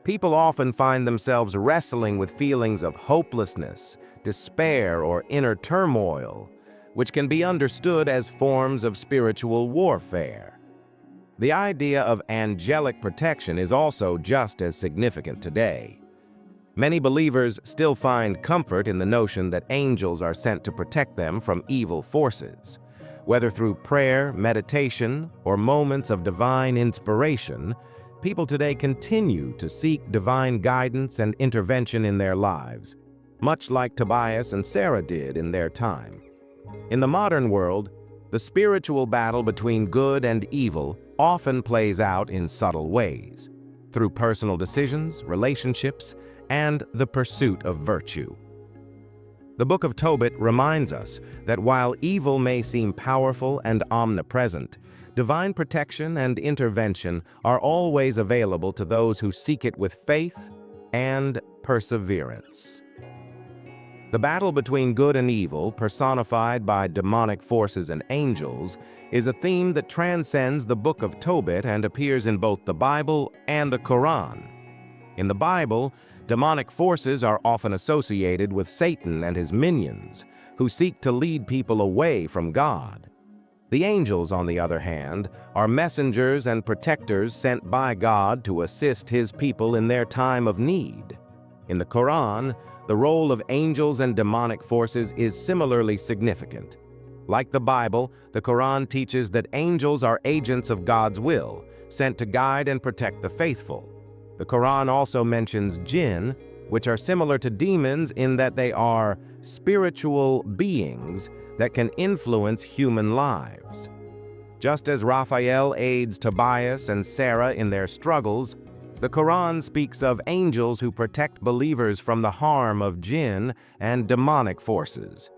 People often find themselves wrestling with feelings of hopelessness, despair, or inner turmoil, which can be understood as forms of spiritual warfare. The idea of angelic protection is also just as significant today. Many believers still find comfort in the notion that angels are sent to protect them from evil forces. Whether through prayer, meditation, or moments of divine inspiration, people today continue to seek divine guidance and intervention in their lives, much like Tobias and Sarah did in their time. In the modern world, the spiritual battle between good and evil often plays out in subtle ways, through personal decisions, relationships, and the pursuit of virtue. The Book of Tobit reminds us that while evil may seem powerful and omnipresent, divine protection and intervention are always available to those who seek it with faith and perseverance. The battle between good and evil, personified by demonic forces and angels, is a theme that transcends the Book of Tobit and appears in both the Bible and the Quran. In the Bible, demonic forces are often associated with Satan and his minions, who seek to lead people away from God. The angels, on the other hand, are messengers and protectors sent by God to assist his people in their time of need. In the Quran, the role of angels and demonic forces is similarly significant. Like the Bible, the Quran teaches that angels are agents of God's will, sent to guide and protect the faithful. The Quran also mentions jinn, which are similar to demons in that they are spiritual beings that can influence human lives. Just as Raphael aids Tobias and Sarah in their struggles, the Quran speaks of angels who protect believers from the harm of jinn and demonic forces.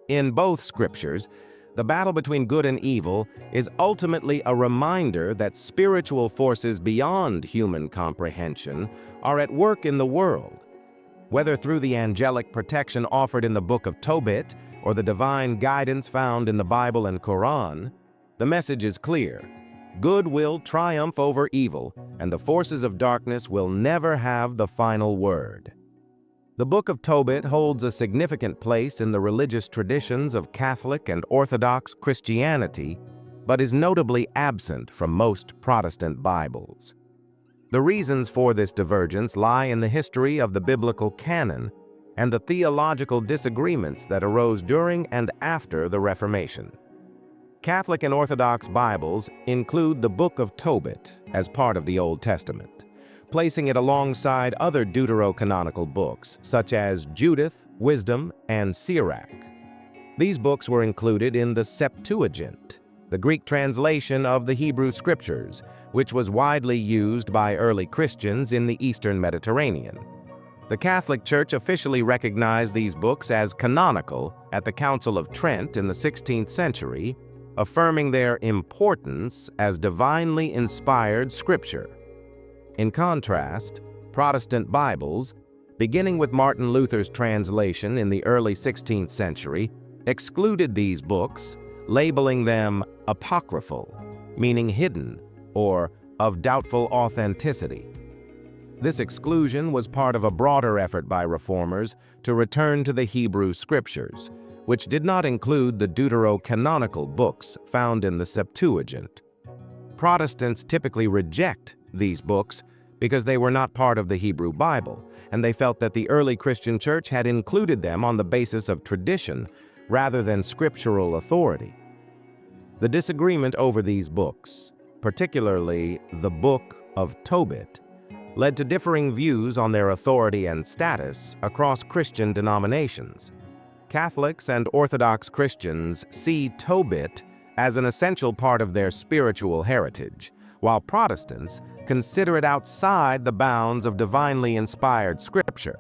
In both scriptures, the battle between good and evil is ultimately a reminder that spiritual forces beyond human comprehension are at work in the world. Whether through the angelic protection offered in the Book of Tobit or the divine guidance found in the Bible and Quran, the message is clear. Good will triumph over evil, and the forces of darkness will never have the final word. The Book of Tobit holds a significant place in the religious traditions of Catholic and Orthodox Christianity, but is notably absent from most Protestant Bibles. The reasons for this divergence lie in the history of the biblical canon and the theological disagreements that arose during and after the Reformation. Catholic and Orthodox Bibles include the Book of Tobit as part of the Old Testament, placing it alongside other deuterocanonical books such as Judith, Wisdom, and Sirach. These books were included in the Septuagint, the Greek translation of the Hebrew Scriptures, which was widely used by early Christians in the Eastern Mediterranean. The Catholic Church officially recognized these books as canonical at the Council of Trent in the 16th century, affirming their importance as divinely inspired scripture. In contrast, Protestant Bibles, beginning with Martin Luther's translation in the early 16th century, excluded these books, labeling them apocryphal, meaning hidden or of doubtful authenticity. This exclusion was part of a broader effort by reformers to return to the Hebrew Scriptures, which did not include the deuterocanonical books found in the Septuagint. Protestants typically reject these books because they were not part of the Hebrew Bible, and they felt that the early Christian church had included them on the basis of tradition rather than scriptural authority. The disagreement over these books, particularly the Book of Tobit, led to differing views on their authority and status across Christian denominations. Catholics and Orthodox Christians see Tobit as an essential part of their spiritual heritage, while Protestants consider it outside the bounds of divinely inspired scripture.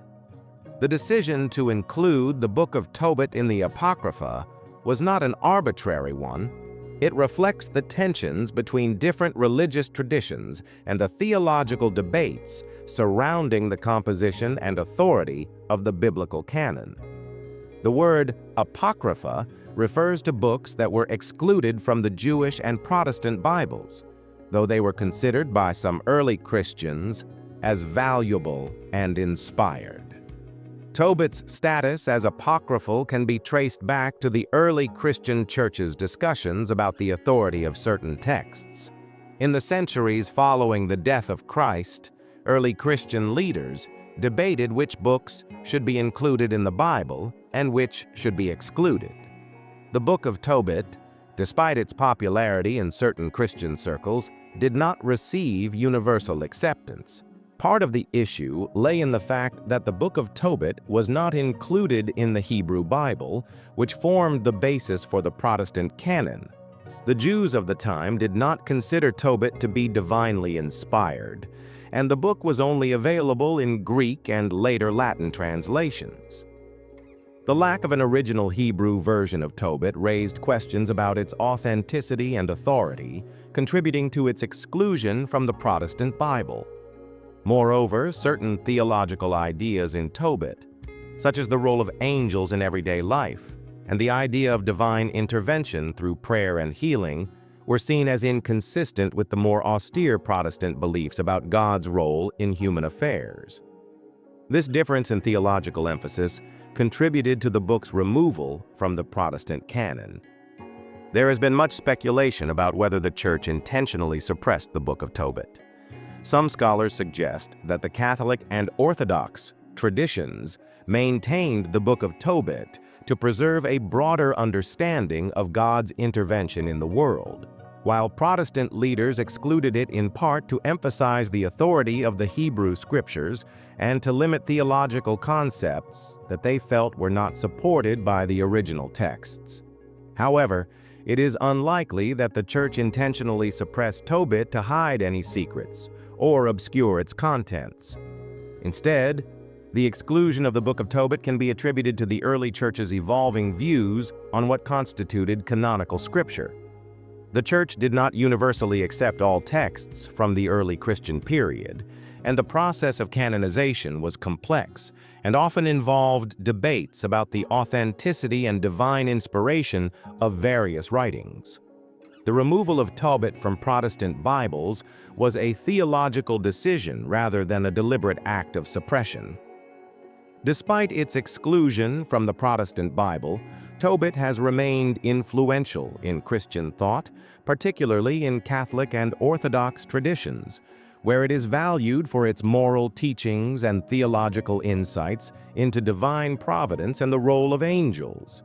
The decision to include the Book of Tobit in the Apocrypha was not an arbitrary one. It reflects the tensions between different religious traditions and the theological debates surrounding the composition and authority of the biblical canon. The word Apocrypha refers to books that were excluded from the Jewish and Protestant Bibles, though they were considered by some early Christians as valuable and inspired. Tobit's status as apocryphal can be traced back to the early Christian church's discussions about the authority of certain texts. In the centuries following the death of Christ, early Christian leaders debated which books should be included in the Bible and which should be excluded. The Book of Tobit, despite its popularity in certain Christian circles, did not receive universal acceptance. Part of the issue lay in the fact that the Book of Tobit was not included in the Hebrew Bible, which formed the basis for the Protestant canon. The Jews of the time did not consider Tobit to be divinely inspired, and the book was only available in Greek and later Latin translations. The lack of an original Hebrew version of Tobit raised questions about its authenticity and authority, contributing to its exclusion from the Protestant Bible. Moreover, certain theological ideas in Tobit, such as the role of angels in everyday life and the idea of divine intervention through prayer and healing, were seen as inconsistent with the more austere Protestant beliefs about God's role in human affairs. This difference in theological emphasis contributed to the book's removal from the Protestant canon. There has been much speculation about whether the Church intentionally suppressed the Book of Tobit. Some scholars suggest that the Catholic and Orthodox traditions maintained the Book of Tobit to preserve a broader understanding of God's intervention in the world, while Protestant leaders excluded it in part to emphasize the authority of the Hebrew Scriptures and to limit theological concepts that they felt were not supported by the original texts. However, it is unlikely that the Church intentionally suppressed Tobit to hide any secrets or obscure its contents. Instead, the exclusion of the Book of Tobit can be attributed to the early Church's evolving views on what constituted canonical scripture. The Church did not universally accept all texts from the early Christian period, and the process of canonization was complex and often involved debates about the authenticity and divine inspiration of various writings. The removal of Tobit from Protestant Bibles was a theological decision rather than a deliberate act of suppression. Despite its exclusion from the Protestant Bible, Tobit has remained influential in Christian thought, particularly in Catholic and Orthodox traditions, where it is valued for its moral teachings and theological insights into divine providence and the role of angels.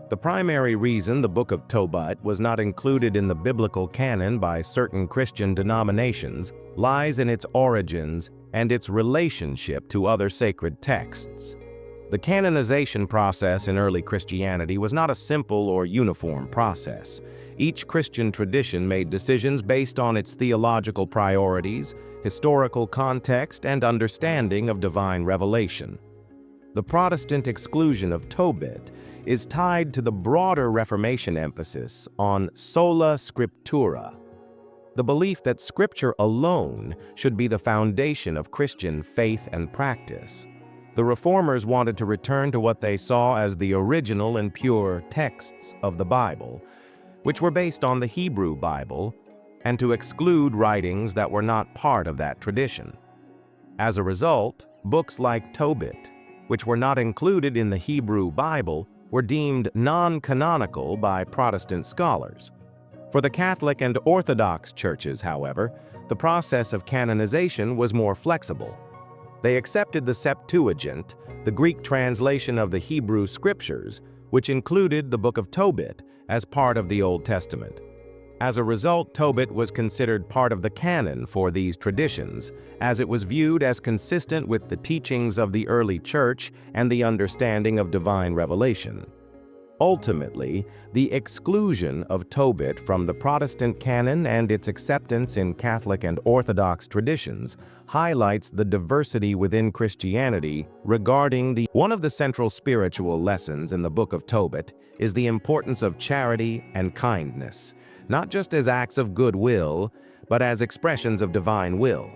The primary reason the Book of Tobit was not included in the biblical canon by certain Christian denominations lies in its origins and its relationship to other sacred texts. The canonization process in early Christianity was not a simple or uniform process. Each Christian tradition made decisions based on its theological priorities, historical context, and understanding of divine revelation. The Protestant exclusion of Tobit is tied to the broader Reformation emphasis on sola scriptura, the belief that Scripture alone should be the foundation of Christian faith and practice. The Reformers wanted to return to what they saw as the original and pure texts of the Bible, which were based on the Hebrew Bible, and to exclude writings that were not part of that tradition. As a result, books like Tobit, which were not included in the Hebrew Bible, were deemed non-canonical by Protestant scholars. For the Catholic and Orthodox churches, however, the process of canonization was more flexible. They accepted the Septuagint, the Greek translation of the Hebrew Scriptures, which included the Book of Tobit, as part of the Old Testament. As a result, Tobit was considered part of the canon for these traditions, as it was viewed as consistent with the teachings of the early church and the understanding of divine revelation. Ultimately, the exclusion of Tobit from the Protestant canon and its acceptance in Catholic and Orthodox traditions highlights the diversity within Christianity regarding the... One of the central spiritual lessons in the Book of Tobit is the importance of charity and kindness, not just as acts of goodwill, but as expressions of divine will.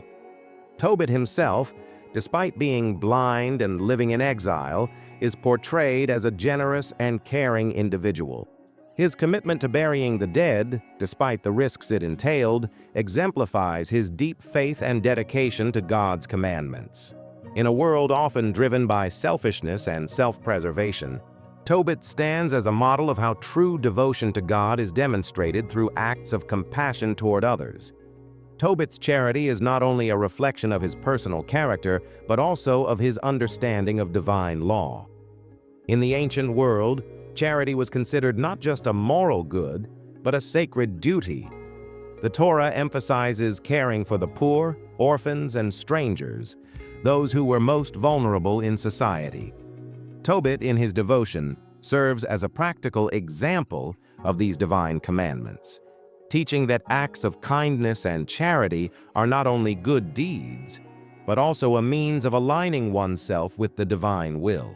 Tobit himself, despite being blind and living in exile, is portrayed as a generous and caring individual. His commitment to burying the dead, despite the risks it entailed, exemplifies his deep faith and dedication to God's commandments. In a world often driven by selfishness and self-preservation, Tobit stands as a model of how true devotion to God is demonstrated through acts of compassion toward others. Tobit's charity is not only a reflection of his personal character, but also of his understanding of divine law. In the ancient world, charity was considered not just a moral good, but a sacred duty. The Torah emphasizes caring for the poor, orphans, and strangers, those who were most vulnerable in society. Tobit, in his devotion, serves as a practical example of these divine commandments, teaching that acts of kindness and charity are not only good deeds, but also a means of aligning oneself with the divine will.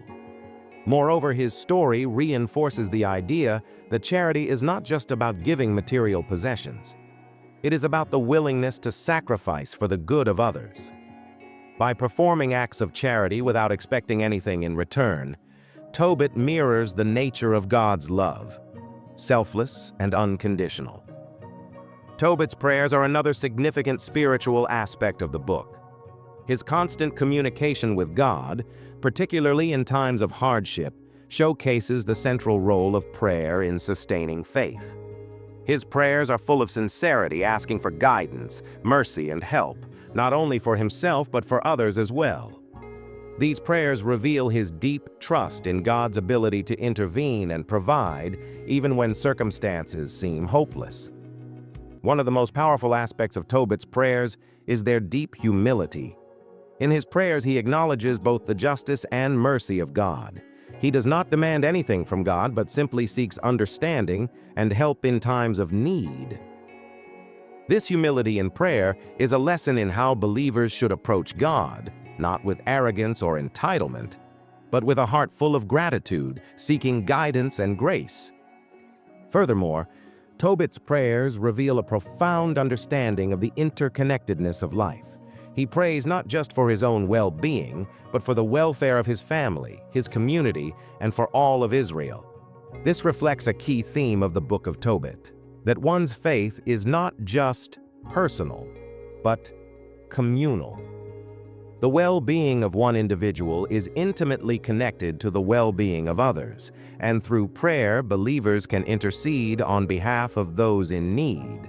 Moreover, his story reinforces the idea that charity is not just about giving material possessions. It is about the willingness to sacrifice for the good of others. By performing acts of charity without expecting anything in return, Tobit mirrors the nature of God's love, selfless and unconditional. Tobit's prayers are another significant spiritual aspect of the book. His constant communication with God, particularly in times of hardship, showcases the central role of prayer in sustaining faith. His prayers are full of sincerity, asking for guidance, mercy, and help, not only for himself but for others as well. These prayers reveal his deep trust in God's ability to intervene and provide, even when circumstances seem hopeless. One of the most powerful aspects of Tobit's prayers is their deep humility. In his prayers, he acknowledges both the justice and mercy of God. He does not demand anything from God, but simply seeks understanding and help in times of need. This humility in prayer is a lesson in how believers should approach God, not with arrogance or entitlement, but with a heart full of gratitude, seeking guidance and grace. Furthermore, Tobit's prayers reveal a profound understanding of the interconnectedness of life. He prays not just for his own well-being, but for the welfare of his family, his community, and for all of Israel. This reflects a key theme of the Book of Tobit, that one's faith is not just personal, but communal. The well-being of one individual is intimately connected to the well-being of others, and through prayer, believers can intercede on behalf of those in need.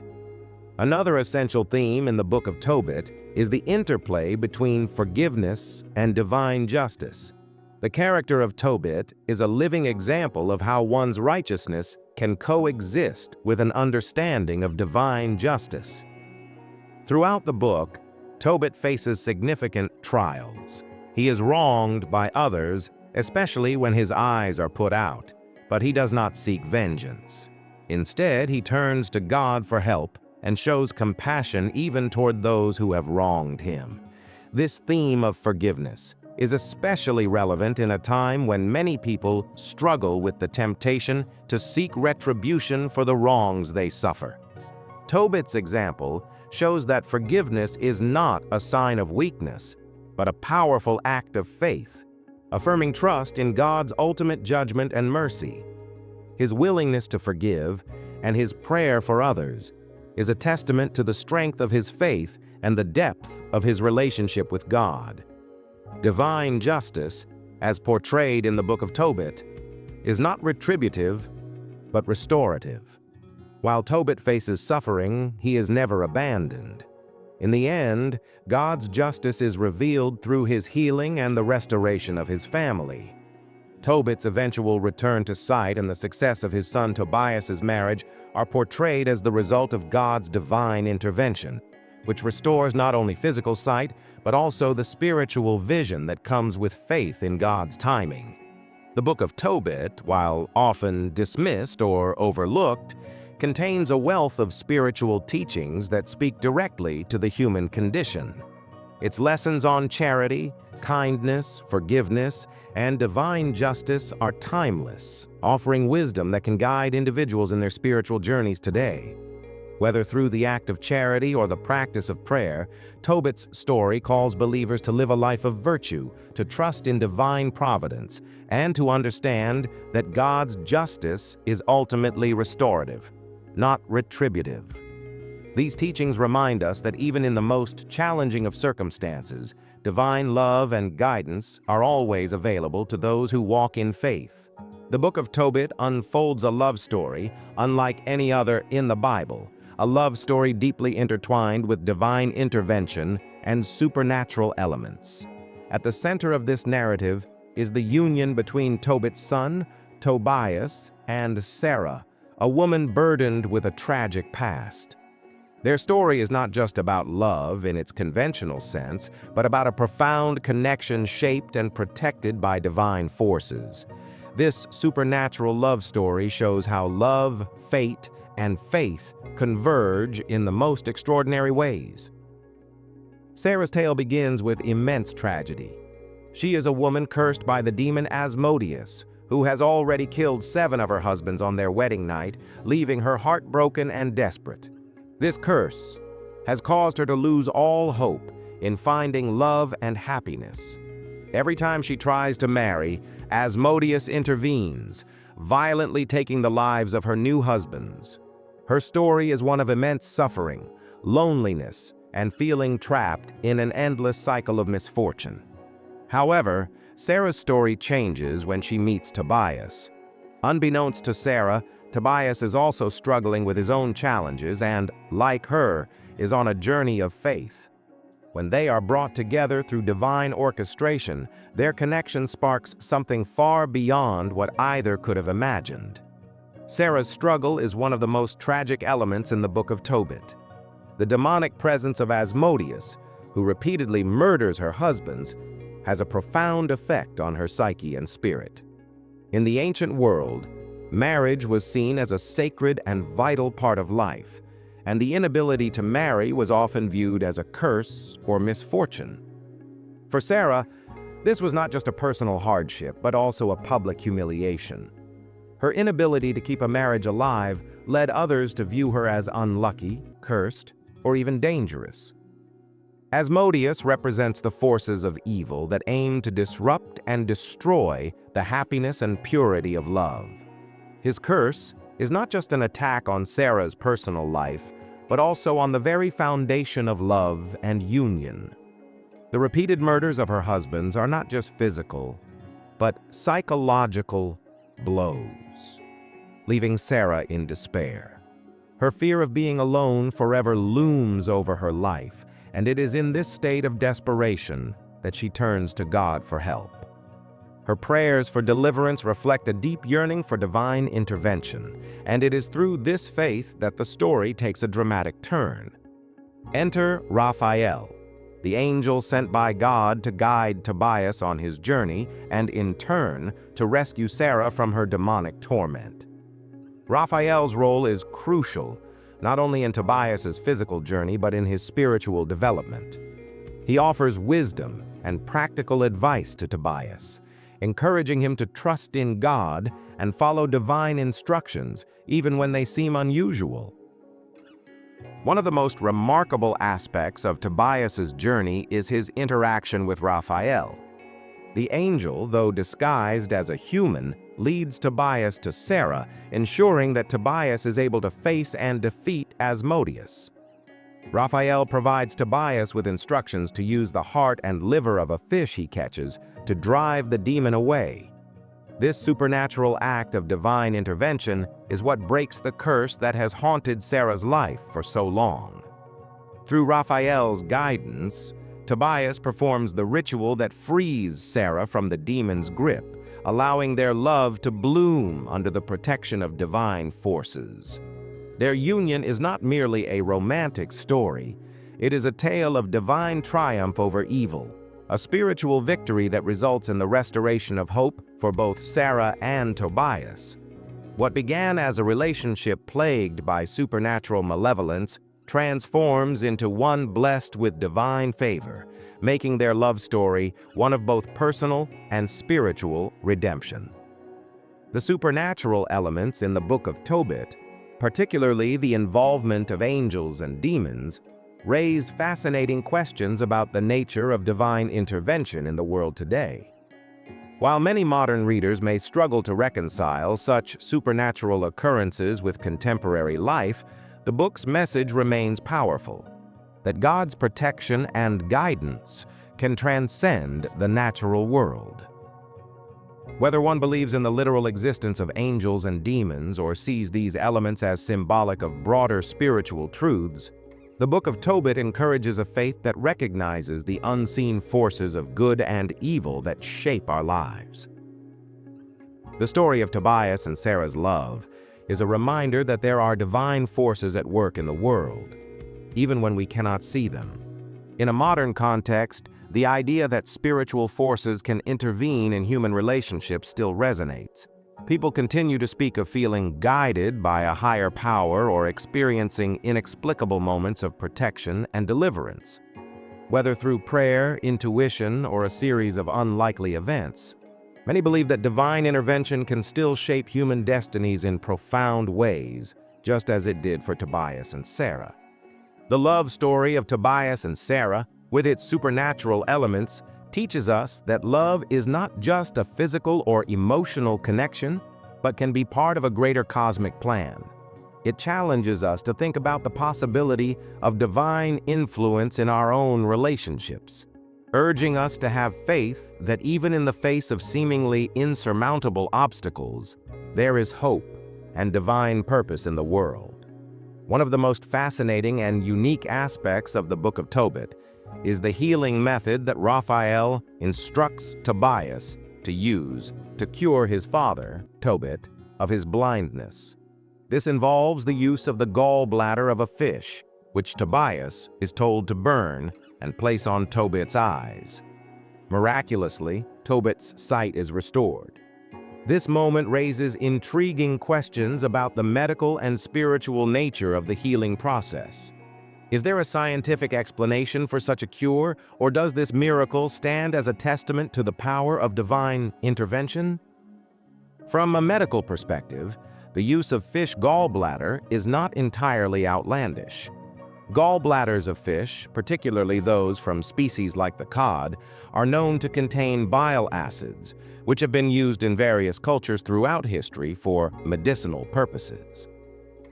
Another essential theme in the Book of Tobit is the interplay between forgiveness and divine justice. The character of Tobit is a living example of how one's righteousness can coexist with an understanding of divine justice. Throughout the book, Tobit faces significant trials. He is wronged by others, especially when his eyes are put out, but he does not seek vengeance. Instead, he turns to God for help and shows compassion even toward those who have wronged him. This theme of forgiveness is especially relevant in a time when many people struggle with the temptation to seek retribution for the wrongs they suffer. Tobit's example shows that forgiveness is not a sign of weakness, but a powerful act of faith, affirming trust in God's ultimate judgment and mercy. His willingness to forgive and his prayer for others is a testament to the strength of his faith and the depth of his relationship with God. Divine justice, as portrayed in the Book of Tobit, is not retributive, but restorative. While Tobit faces suffering, he is never abandoned. In the end, God's justice is revealed through his healing and the restoration of his family. Tobit's eventual return to sight and the success of his son Tobias's marriage are portrayed as the result of God's divine intervention, which restores not only physical sight, but also the spiritual vision that comes with faith in God's timing. The Book of Tobit, while often dismissed or overlooked, contains a wealth of spiritual teachings that speak directly to the human condition. Its lessons on charity, kindness, forgiveness, and divine justice are timeless, offering wisdom that can guide individuals in their spiritual journeys today. Whether through the act of charity or the practice of prayer, Tobit's story calls believers to live a life of virtue, to trust in divine providence, and to understand that God's justice is ultimately restorative, not retributive. These teachings remind us that even in the most challenging of circumstances, divine love and guidance are always available to those who walk in faith. The Book of Tobit unfolds a love story unlike any other in the Bible, a love story deeply intertwined with divine intervention and supernatural elements. At the center of this narrative is the union between Tobit's son, Tobias, and Sarah, a woman burdened with a tragic past. Their story is not just about love in its conventional sense, but about a profound connection shaped and protected by divine forces. This supernatural love story shows how love, fate, and faith converge in the most extraordinary ways. Sarah's tale begins with immense tragedy. She is a woman cursed by the demon Asmodeus, who has already killed 7 of her husbands on their wedding night, leaving her heartbroken and desperate. This curse has caused her to lose all hope in finding love and happiness. Every time she tries to marry, Asmodeus intervenes, violently taking the lives of her new husbands. Her story is one of immense suffering, loneliness, and feeling trapped in an endless cycle of misfortune. However, Sarah's story changes when she meets Tobias. Unbeknownst to Sarah, Tobias is also struggling with his own challenges and, like her, is on a journey of faith. When they are brought together through divine orchestration, their connection sparks something far beyond what either could have imagined. Sarah's struggle is one of the most tragic elements in the Book of Tobit. The demonic presence of Asmodeus, who repeatedly murders her husbands, has a profound effect on her psyche and spirit. In the ancient world, marriage was seen as a sacred and vital part of life, and the inability to marry was often viewed as a curse or misfortune. For Sarah, this was not just a personal hardship, but also a public humiliation. Her inability to keep a marriage alive led others to view her as unlucky, cursed, or even dangerous. Asmodeus represents the forces of evil that aim to disrupt and destroy the happiness and purity of love. His curse is not just an attack on Sarah's personal life, but also on the very foundation of love and union. The repeated murders of her husbands are not just physical, but psychological blows, leaving Sarah in despair. Her fear of being alone forever looms over her life, and it is in this state of desperation that she turns to God for help. Her prayers for deliverance reflect a deep yearning for divine intervention, and it is through this faith that the story takes a dramatic turn. Enter Raphael, the angel sent by God to guide Tobias on his journey and, in turn, to rescue Sarah from her demonic torment. Raphael's role is crucial, not only in Tobias's physical journey, but in his spiritual development. He offers wisdom and practical advice to Tobias, encouraging him to trust in God and follow divine instructions, even when they seem unusual. One of the most remarkable aspects of Tobias's journey is his interaction with Raphael. The angel, though disguised as a human, leads Tobias to Sarah, ensuring that Tobias is able to face and defeat Asmodeus. Raphael provides Tobias with instructions to use the heart and liver of a fish he catches to drive the demon away. This supernatural act of divine intervention is what breaks the curse that has haunted Sarah's life for so long. Through Raphael's guidance, Tobias performs the ritual that frees Sarah from the demon's grip, allowing their love to bloom under the protection of divine forces. Their union is not merely a romantic story, it is a tale of divine triumph over evil, a spiritual victory that results in the restoration of hope for both Sarah and Tobias. What began as a relationship plagued by supernatural malevolence transforms into one blessed with divine favor, making their love story one of both personal and spiritual redemption. The supernatural elements in the Book of Tobit, particularly the involvement of angels and demons, raise fascinating questions about the nature of divine intervention in the world today. While many modern readers may struggle to reconcile such supernatural occurrences with contemporary life, the book's message remains powerful, that God's protection and guidance can transcend the natural world. Whether one believes in the literal existence of angels and demons or sees these elements as symbolic of broader spiritual truths, the Book of Tobit encourages a faith that recognizes the unseen forces of good and evil that shape our lives. The story of Tobias and Sarah's love is a reminder that there are divine forces at work in the world, even when we cannot see them. In a modern context, the idea that spiritual forces can intervene in human relationships still resonates. People continue to speak of feeling guided by a higher power or experiencing inexplicable moments of protection and deliverance. Whether through prayer, intuition, or a series of unlikely events, many believe that divine intervention can still shape human destinies in profound ways, just as it did for Tobias and Sarah. The love story of Tobias and Sarah, with its supernatural elements, teaches us that love is not just a physical or emotional connection, but can be part of a greater cosmic plan. It challenges us to think about the possibility of divine influence in our own relationships, urging us to have faith that even in the face of seemingly insurmountable obstacles, there is hope and divine purpose in the world. One of the most fascinating and unique aspects of the Book of Tobit is the healing method that Raphael instructs Tobias to use to cure his father, Tobit, of his blindness. This involves the use of the gallbladder of a fish, which Tobias is told to burn and place on Tobit's eyes. Miraculously, Tobit's sight is restored. This moment raises intriguing questions about the medical and spiritual nature of the healing process. Is there a scientific explanation for such a cure, or does this miracle stand as a testament to the power of divine intervention? From a medical perspective, the use of fish gallbladder is not entirely outlandish. Gallbladders of fish, particularly those from species like the cod, are known to contain bile acids, which have been used in various cultures throughout history for medicinal purposes.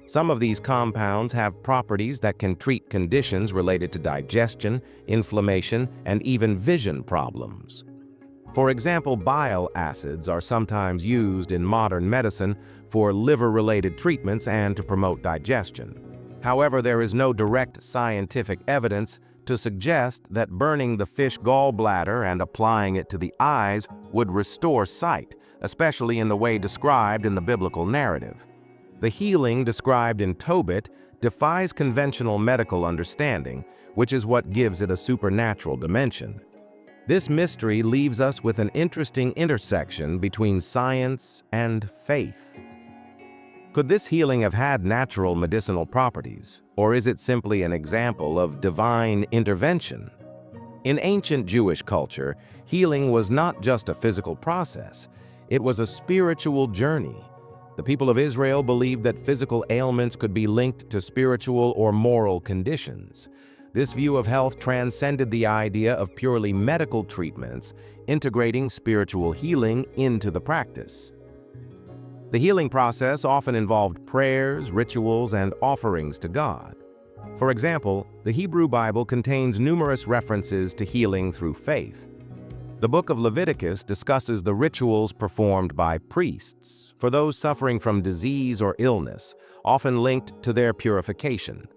Some of these compounds have properties that can treat conditions related to digestion, inflammation, and even vision problems. For example, bile acids are sometimes used in modern medicine for liver-related treatments and to promote digestion. However, there is no direct scientific evidence to suggest that burning the fish gallbladder and applying it to the eyes would restore sight, especially in the way described in the biblical narrative. The healing described in Tobit defies conventional medical understanding, which is what gives it a supernatural dimension. This mystery leaves us with an interesting intersection between science and faith. Could this healing have had natural medicinal properties, or is it simply an example of divine intervention? In ancient Jewish culture, healing was not just a physical process, it was a spiritual journey. The people of Israel believed that physical ailments could be linked to spiritual or moral conditions. This view of health transcended the idea of purely medical treatments, integrating spiritual healing into the practice. The healing process often involved prayers, rituals, and offerings to God. For example, the Hebrew Bible contains numerous references to healing through faith. The book of Leviticus discusses the rituals performed by priests for those suffering from disease or illness, often linked to their purification.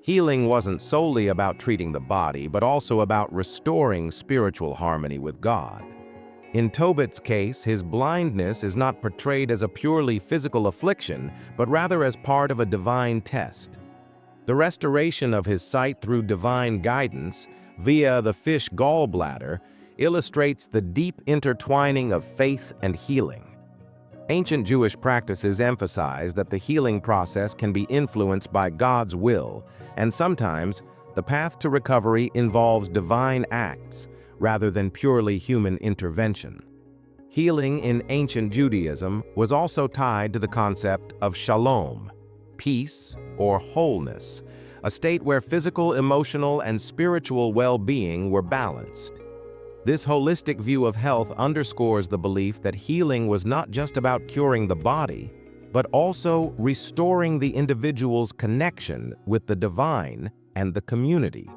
Healing wasn't solely about treating the body, but also about restoring spiritual harmony with God. In Tobit's case, his blindness is not portrayed as a purely physical affliction, but rather as part of a divine test. The restoration of his sight through divine guidance via the fish gallbladder illustrates the deep intertwining of faith and healing. Ancient Jewish practices emphasize that the healing process can be influenced by God's will, and sometimes the path to recovery involves divine acts rather than purely human intervention. Healing in ancient Judaism was also tied to the concept of shalom, peace or wholeness, a state where physical, emotional, and spiritual well-being were balanced. This holistic view of health underscores the belief that healing was not just about curing the body, but also restoring the individual's connection with the divine and the community.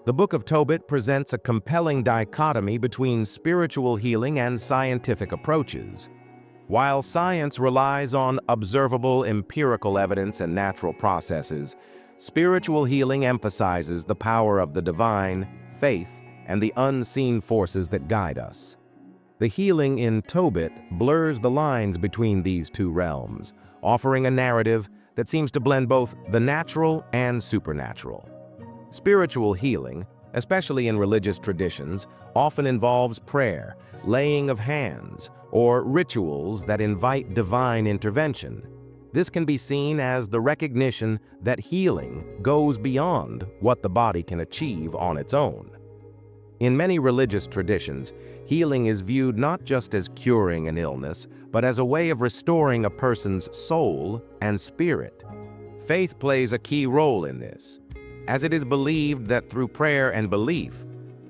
The Book of Tobit presents a compelling dichotomy between spiritual healing and scientific approaches. While science relies on observable empirical evidence and natural processes, spiritual healing emphasizes the power of the divine, faith, and the unseen forces that guide us. The healing in Tobit blurs the lines between these two realms, offering a narrative that seems to blend both the natural and supernatural. Spiritual healing, especially in religious traditions, often involves prayer, laying of hands, or rituals that invite divine intervention. This can be seen as the recognition that healing goes beyond what the body can achieve on its own. In many religious traditions, healing is viewed not just as curing an illness, but as a way of restoring a person's soul and spirit. Faith plays a key role in this, as it is believed that through prayer and belief,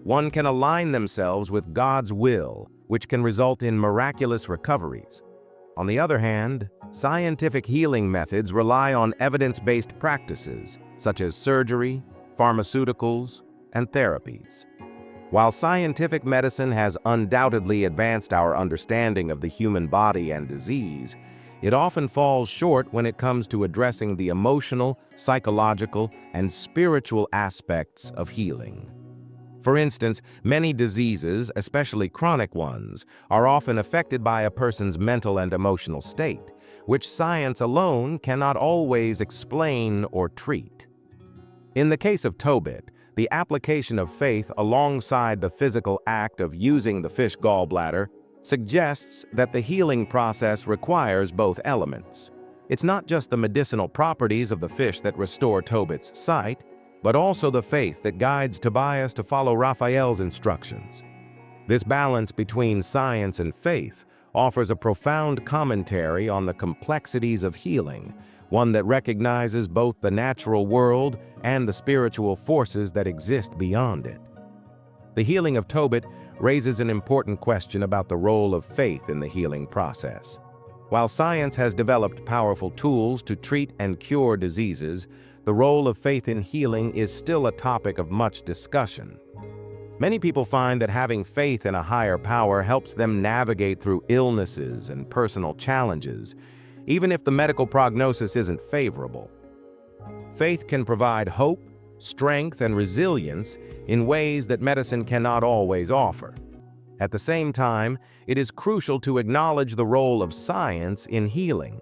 one can align themselves with God's will, which can result in miraculous recoveries. On the other hand, scientific healing methods rely on evidence-based practices, such as surgery, pharmaceuticals, and therapies. While scientific medicine has undoubtedly advanced our understanding of the human body and disease, it often falls short when it comes to addressing the emotional, psychological, and spiritual aspects of healing. For instance, many diseases, especially chronic ones, are often affected by a person's mental and emotional state, which science alone cannot always explain or treat. In the case of Tobit, the application of faith alongside the physical act of using the fish gallbladder suggests that the healing process requires both elements. It's not just the medicinal properties of the fish that restore Tobit's sight, but also the faith that guides Tobias to follow Raphael's instructions. This balance between science and faith offers a profound commentary on the complexities of healing, one that recognizes both the natural world and the spiritual forces that exist beyond it. The healing of Tobit raises an important question about the role of faith in the healing process. While science has developed powerful tools to treat and cure diseases, the role of faith in healing is still a topic of much discussion. Many people find that having faith in a higher power helps them navigate through illnesses and personal challenges, even if the medical prognosis isn't favorable. Faith can provide hope, strength, and resilience in ways that medicine cannot always offer. At the same time, it is crucial to acknowledge the role of science in healing.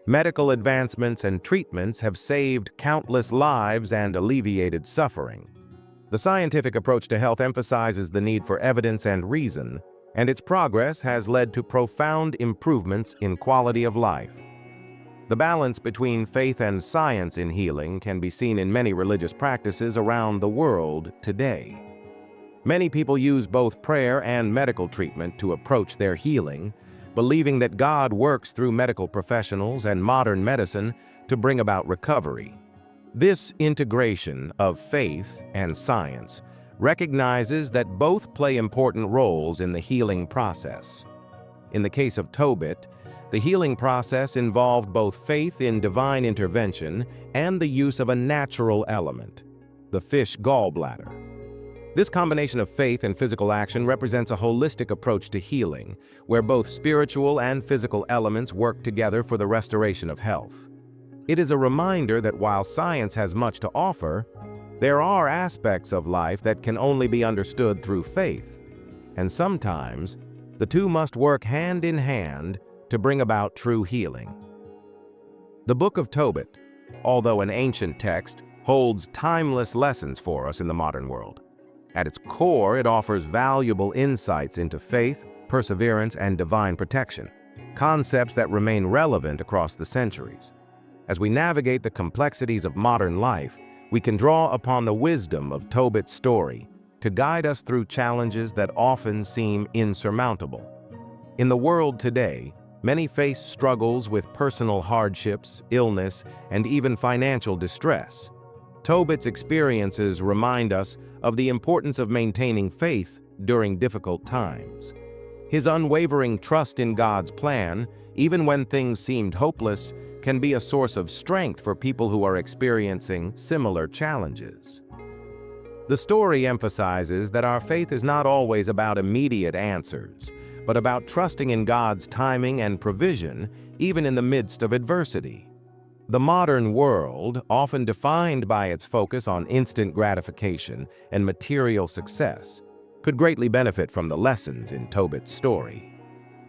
Medical advancements and treatments have saved countless lives and alleviated suffering. The scientific approach to health emphasizes the need for evidence and reason, and its progress has led to profound improvements in quality of life. The balance between faith and science in healing can be seen in many religious practices around the world today. Many people use both prayer and medical treatment to approach their healing, believing that God works through medical professionals and modern medicine to bring about recovery. This integration of faith and science recognizes that both play important roles in the healing process. In the case of Tobit, the healing process involved both faith in divine intervention and the use of a natural element, the fish gallbladder. This combination of faith and physical action represents a holistic approach to healing, where both spiritual and physical elements work together for the restoration of health. It is a reminder that while science has much to offer, there are aspects of life that can only be understood through faith, and sometimes The two must work hand in hand to bring about true healing. The Book of Tobit, although an ancient text, holds timeless lessons for us in the modern world. At its core, it offers valuable insights into faith, perseverance, and divine protection, concepts that remain relevant across the centuries. As we navigate the complexities of modern life, we can draw upon the wisdom of Tobit's story to guide us through challenges that often seem insurmountable. In the world today, many face struggles with personal hardships, illness, and even financial distress. Tobit's experiences remind us of the importance of maintaining faith during difficult times. His unwavering trust in God's plan, even when things seemed hopeless, can be a source of strength for people who are experiencing similar challenges. The story emphasizes that our faith is not always about immediate answers, but about trusting in God's timing and provision, even in the midst of adversity. The modern world, often defined by its focus on instant gratification and material success, could greatly benefit from the lessons in Tobit's story.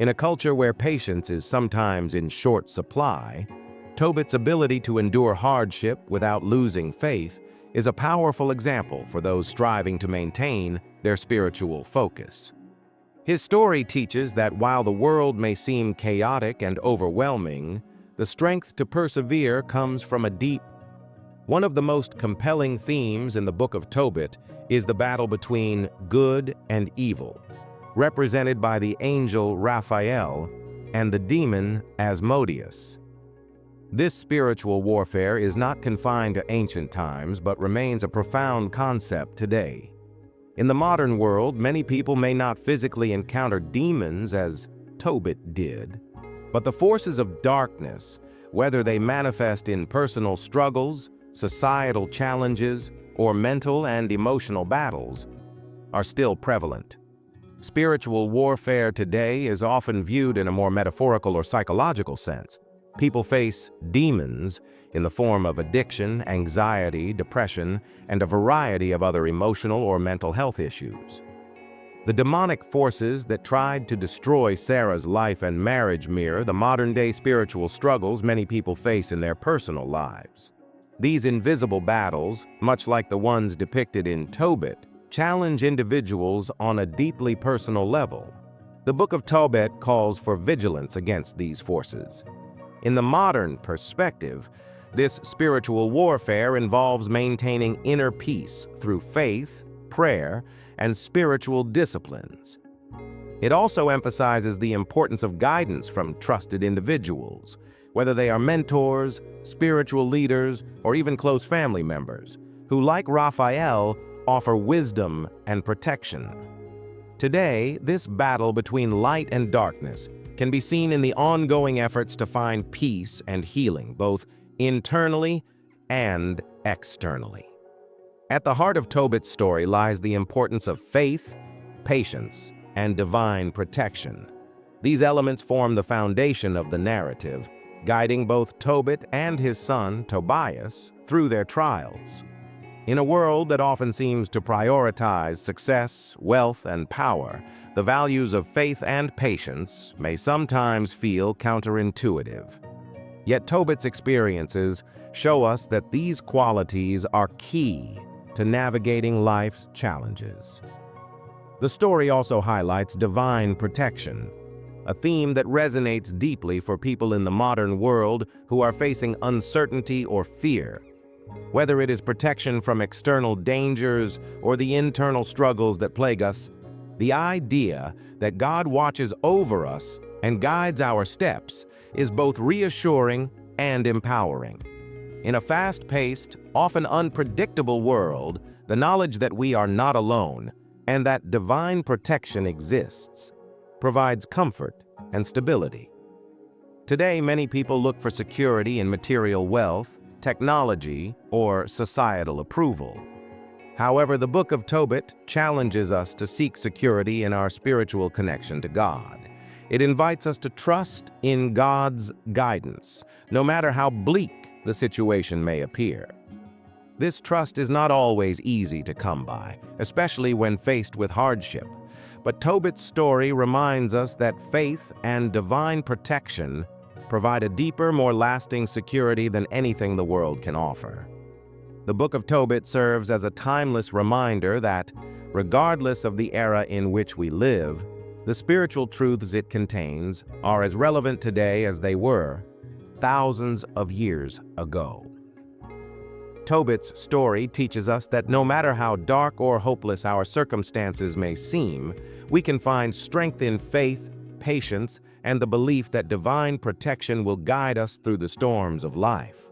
In a culture where patience is sometimes in short supply, Tobit's ability to endure hardship without losing faith is a powerful example for those striving to maintain their spiritual focus. His story teaches that while the world may seem chaotic and overwhelming, the strength to persevere comes from a deep. One of the most compelling themes in the Book of Tobit is the battle between good and evil, represented by the angel Raphael and the demon Asmodeus. This spiritual warfare is not confined to ancient times, but remains a profound concept today. In the modern world, many people may not physically encounter demons as Tobit did, but the forces of darkness, whether they manifest in personal struggles, societal challenges, or mental and emotional battles, are still prevalent. Spiritual warfare today is often viewed in a more metaphorical or psychological sense. People face demons in the form of addiction, anxiety, depression, and a variety of other emotional or mental health issues. The demonic forces that tried to destroy Sarah's life and marriage mirror the modern-day spiritual struggles many people face in their personal lives. These invisible battles, much like the ones depicted in Tobit, challenge individuals on a deeply personal level. The Book of Tobit calls for vigilance against these forces. In the modern perspective, this spiritual warfare involves maintaining inner peace through faith, prayer, and spiritual disciplines. It also emphasizes the importance of guidance from trusted individuals, whether they are mentors, spiritual leaders, or even close family members, who, like Raphael, offer wisdom and protection. Today, this battle between light and darkness can be seen in the ongoing efforts to find peace and healing, both internally and externally. At the heart of Tobit's story lies the importance of faith, patience, and divine protection. These elements form the foundation of the narrative, guiding both Tobit and his son, Tobias, through their trials. In a world that often seems to prioritize success, wealth, and power, the values of faith and patience may sometimes feel counterintuitive. Yet Tobit's experiences show us that these qualities are key to navigating life's challenges. The story also highlights divine protection, a theme that resonates deeply for people in the modern world who are facing uncertainty or fear. Whether it is protection from external dangers or the internal struggles that plague us, the idea that God watches over us and guides our steps is both reassuring and empowering. In a fast-paced, often unpredictable world, the knowledge that we are not alone and that divine protection exists provides comfort and stability. Today, many people look for security in material wealth, technology, or societal approval. However, the Book of Tobit challenges us to seek security in our spiritual connection to God. It invites us to trust in God's guidance, no matter how bleak the situation may appear. This trust is not always easy to come by, especially when faced with hardship. But Tobit's story reminds us that faith and divine protection provide a deeper, more lasting security than anything the world can offer. The Book of Tobit serves as a timeless reminder that, regardless of the era in which we live, the spiritual truths it contains are as relevant today as they were thousands of years ago. Tobit's story teaches us that no matter how dark or hopeless our circumstances may seem, we can find strength in faith, patience, and the belief that divine protection will guide us through the storms of life.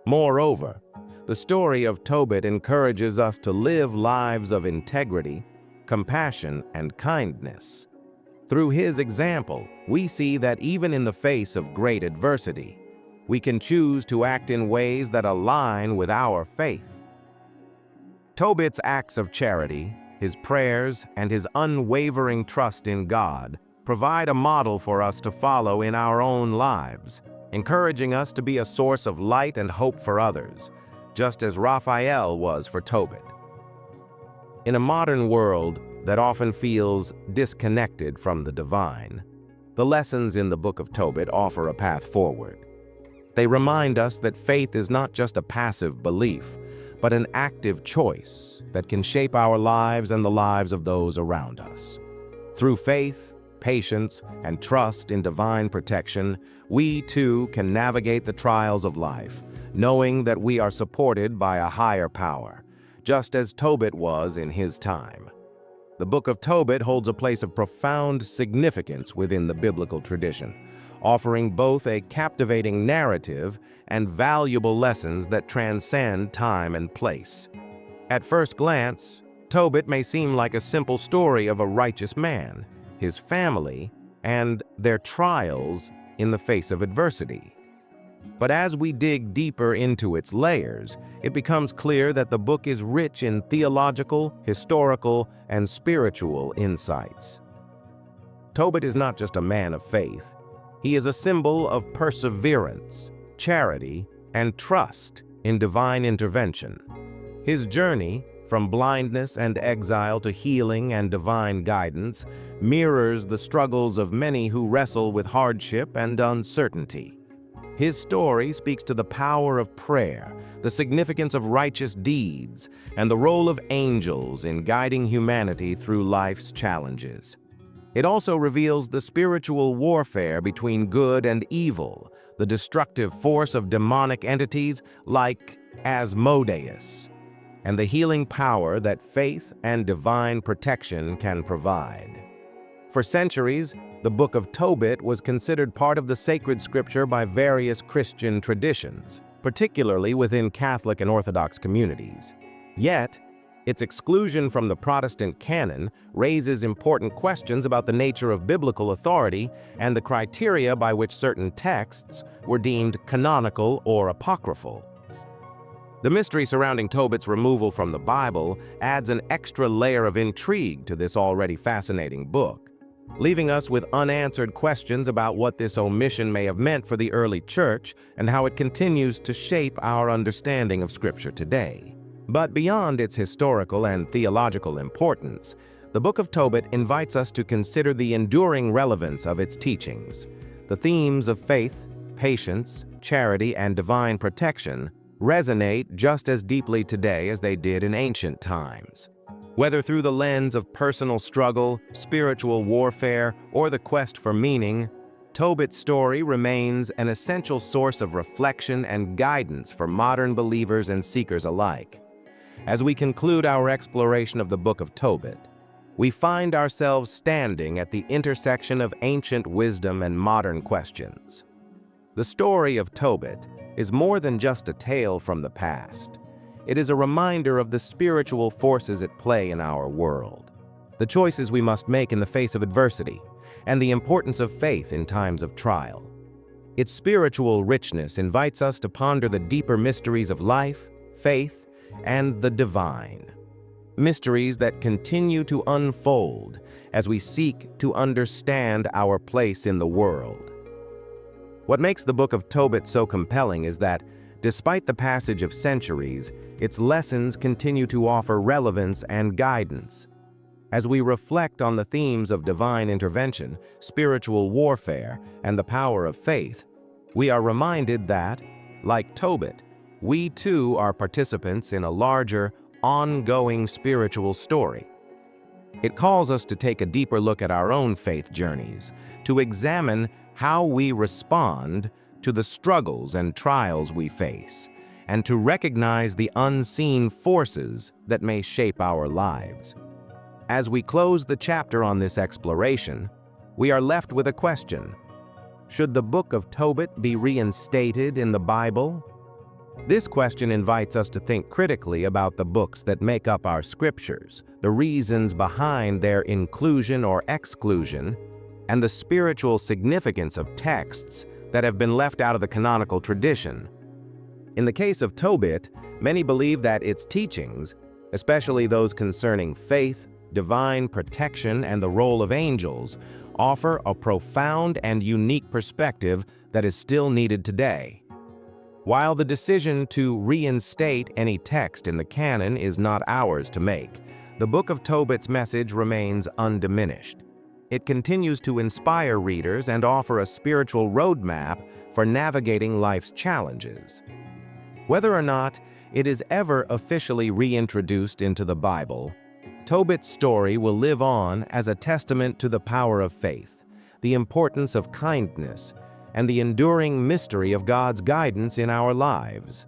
Moreover, the story of Tobit encourages us to live lives of integrity, compassion, and kindness. Through his example, we see that even in the face of great adversity, we can choose to act in ways that align with our faith. Tobit's acts of charity, his prayers, and his unwavering trust in God provide a model for us to follow in our own lives, encouraging us to be a source of light and hope for others, just as Raphael was for Tobit. In a modern world that often feels disconnected from the divine, the lessons in the Book of Tobit offer a path forward. They remind us that faith is not just a passive belief, but an active choice that can shape our lives and the lives of those around us. Through faith, patience, and trust in divine protection, we too can navigate the trials of life, knowing that we are supported by a higher power, just as Tobit was in his time. The Book of Tobit holds a place of profound significance within the biblical tradition, offering both a captivating narrative and valuable lessons that transcend time and place. At first glance, Tobit may seem like a simple story of a righteous man, his family, and their trials in the face of adversity. But as we dig deeper into its layers, it becomes clear that the book is rich in theological, historical, and spiritual insights. Tobit is not just a man of faith. He is a symbol of perseverance, charity, and trust in divine intervention. His journey, from blindness and exile to healing and divine guidance, mirrors the struggles of many who wrestle with hardship and uncertainty. His story speaks to the power of prayer, the significance of righteous deeds, and the role of angels in guiding humanity through life's challenges. It also reveals the spiritual warfare between good and evil, the destructive force of demonic entities like Asmodeus, and the healing power that faith and divine protection can provide. For centuries, the Book of Tobit was considered part of the sacred scripture by various Christian traditions, particularly within Catholic and Orthodox communities. Yet, its exclusion from the Protestant canon raises important questions about the nature of biblical authority and the criteria by which certain texts were deemed canonical or apocryphal. The mystery surrounding Tobit's removal from the Bible adds an extra layer of intrigue to this already fascinating book, leaving us with unanswered questions about what this omission may have meant for the early church and how it continues to shape our understanding of Scripture today. But beyond its historical and theological importance, the Book of Tobit invites us to consider the enduring relevance of its teachings. The themes of faith, patience, charity, and divine protection resonate just as deeply today as they did in ancient times. Whether through the lens of personal struggle, spiritual warfare, or the quest for meaning, Tobit's story remains an essential source of reflection and guidance for modern believers and seekers alike. As we conclude our exploration of the Book of Tobit, we find ourselves standing at the intersection of ancient wisdom and modern questions. The story of Tobit is more than just a tale from the past. It is a reminder of the spiritual forces at play in our world, the choices we must make in the face of adversity, and the importance of faith in times of trial. Its spiritual richness invites us to ponder the deeper mysteries of life, faith, and the divine. Mysteries that continue to unfold as we seek to understand our place in the world. What makes the Book of Tobit so compelling is that, despite the passage of centuries, its lessons continue to offer relevance and guidance. As we reflect on the themes of divine intervention, spiritual warfare, and the power of faith, we are reminded that, like Tobit, we too are participants in a larger, ongoing spiritual story. It calls us to take a deeper look at our own faith journeys, to examine how we respond to the struggles and trials we face, and to recognize the unseen forces that may shape our lives. As we close the chapter on this exploration, we are left with a question. Should the Book of Tobit be reinstated in the Bible? This question invites us to think critically about the books that make up our scriptures, the reasons behind their inclusion or exclusion, and the spiritual significance of texts that have been left out of the canonical tradition. In the case of Tobit, many believe that its teachings, especially those concerning faith, divine protection, and the role of angels, offer a profound and unique perspective that is still needed today. While the decision to reinstate any text in the canon is not ours to make, the Book of Tobit's message remains undiminished. It continues to inspire readers and offer a spiritual roadmap for navigating life's challenges. Whether or not it is ever officially reintroduced into the Bible, Tobit's story will live on as a testament to the power of faith, the importance of kindness, and the enduring mystery of God's guidance in our lives.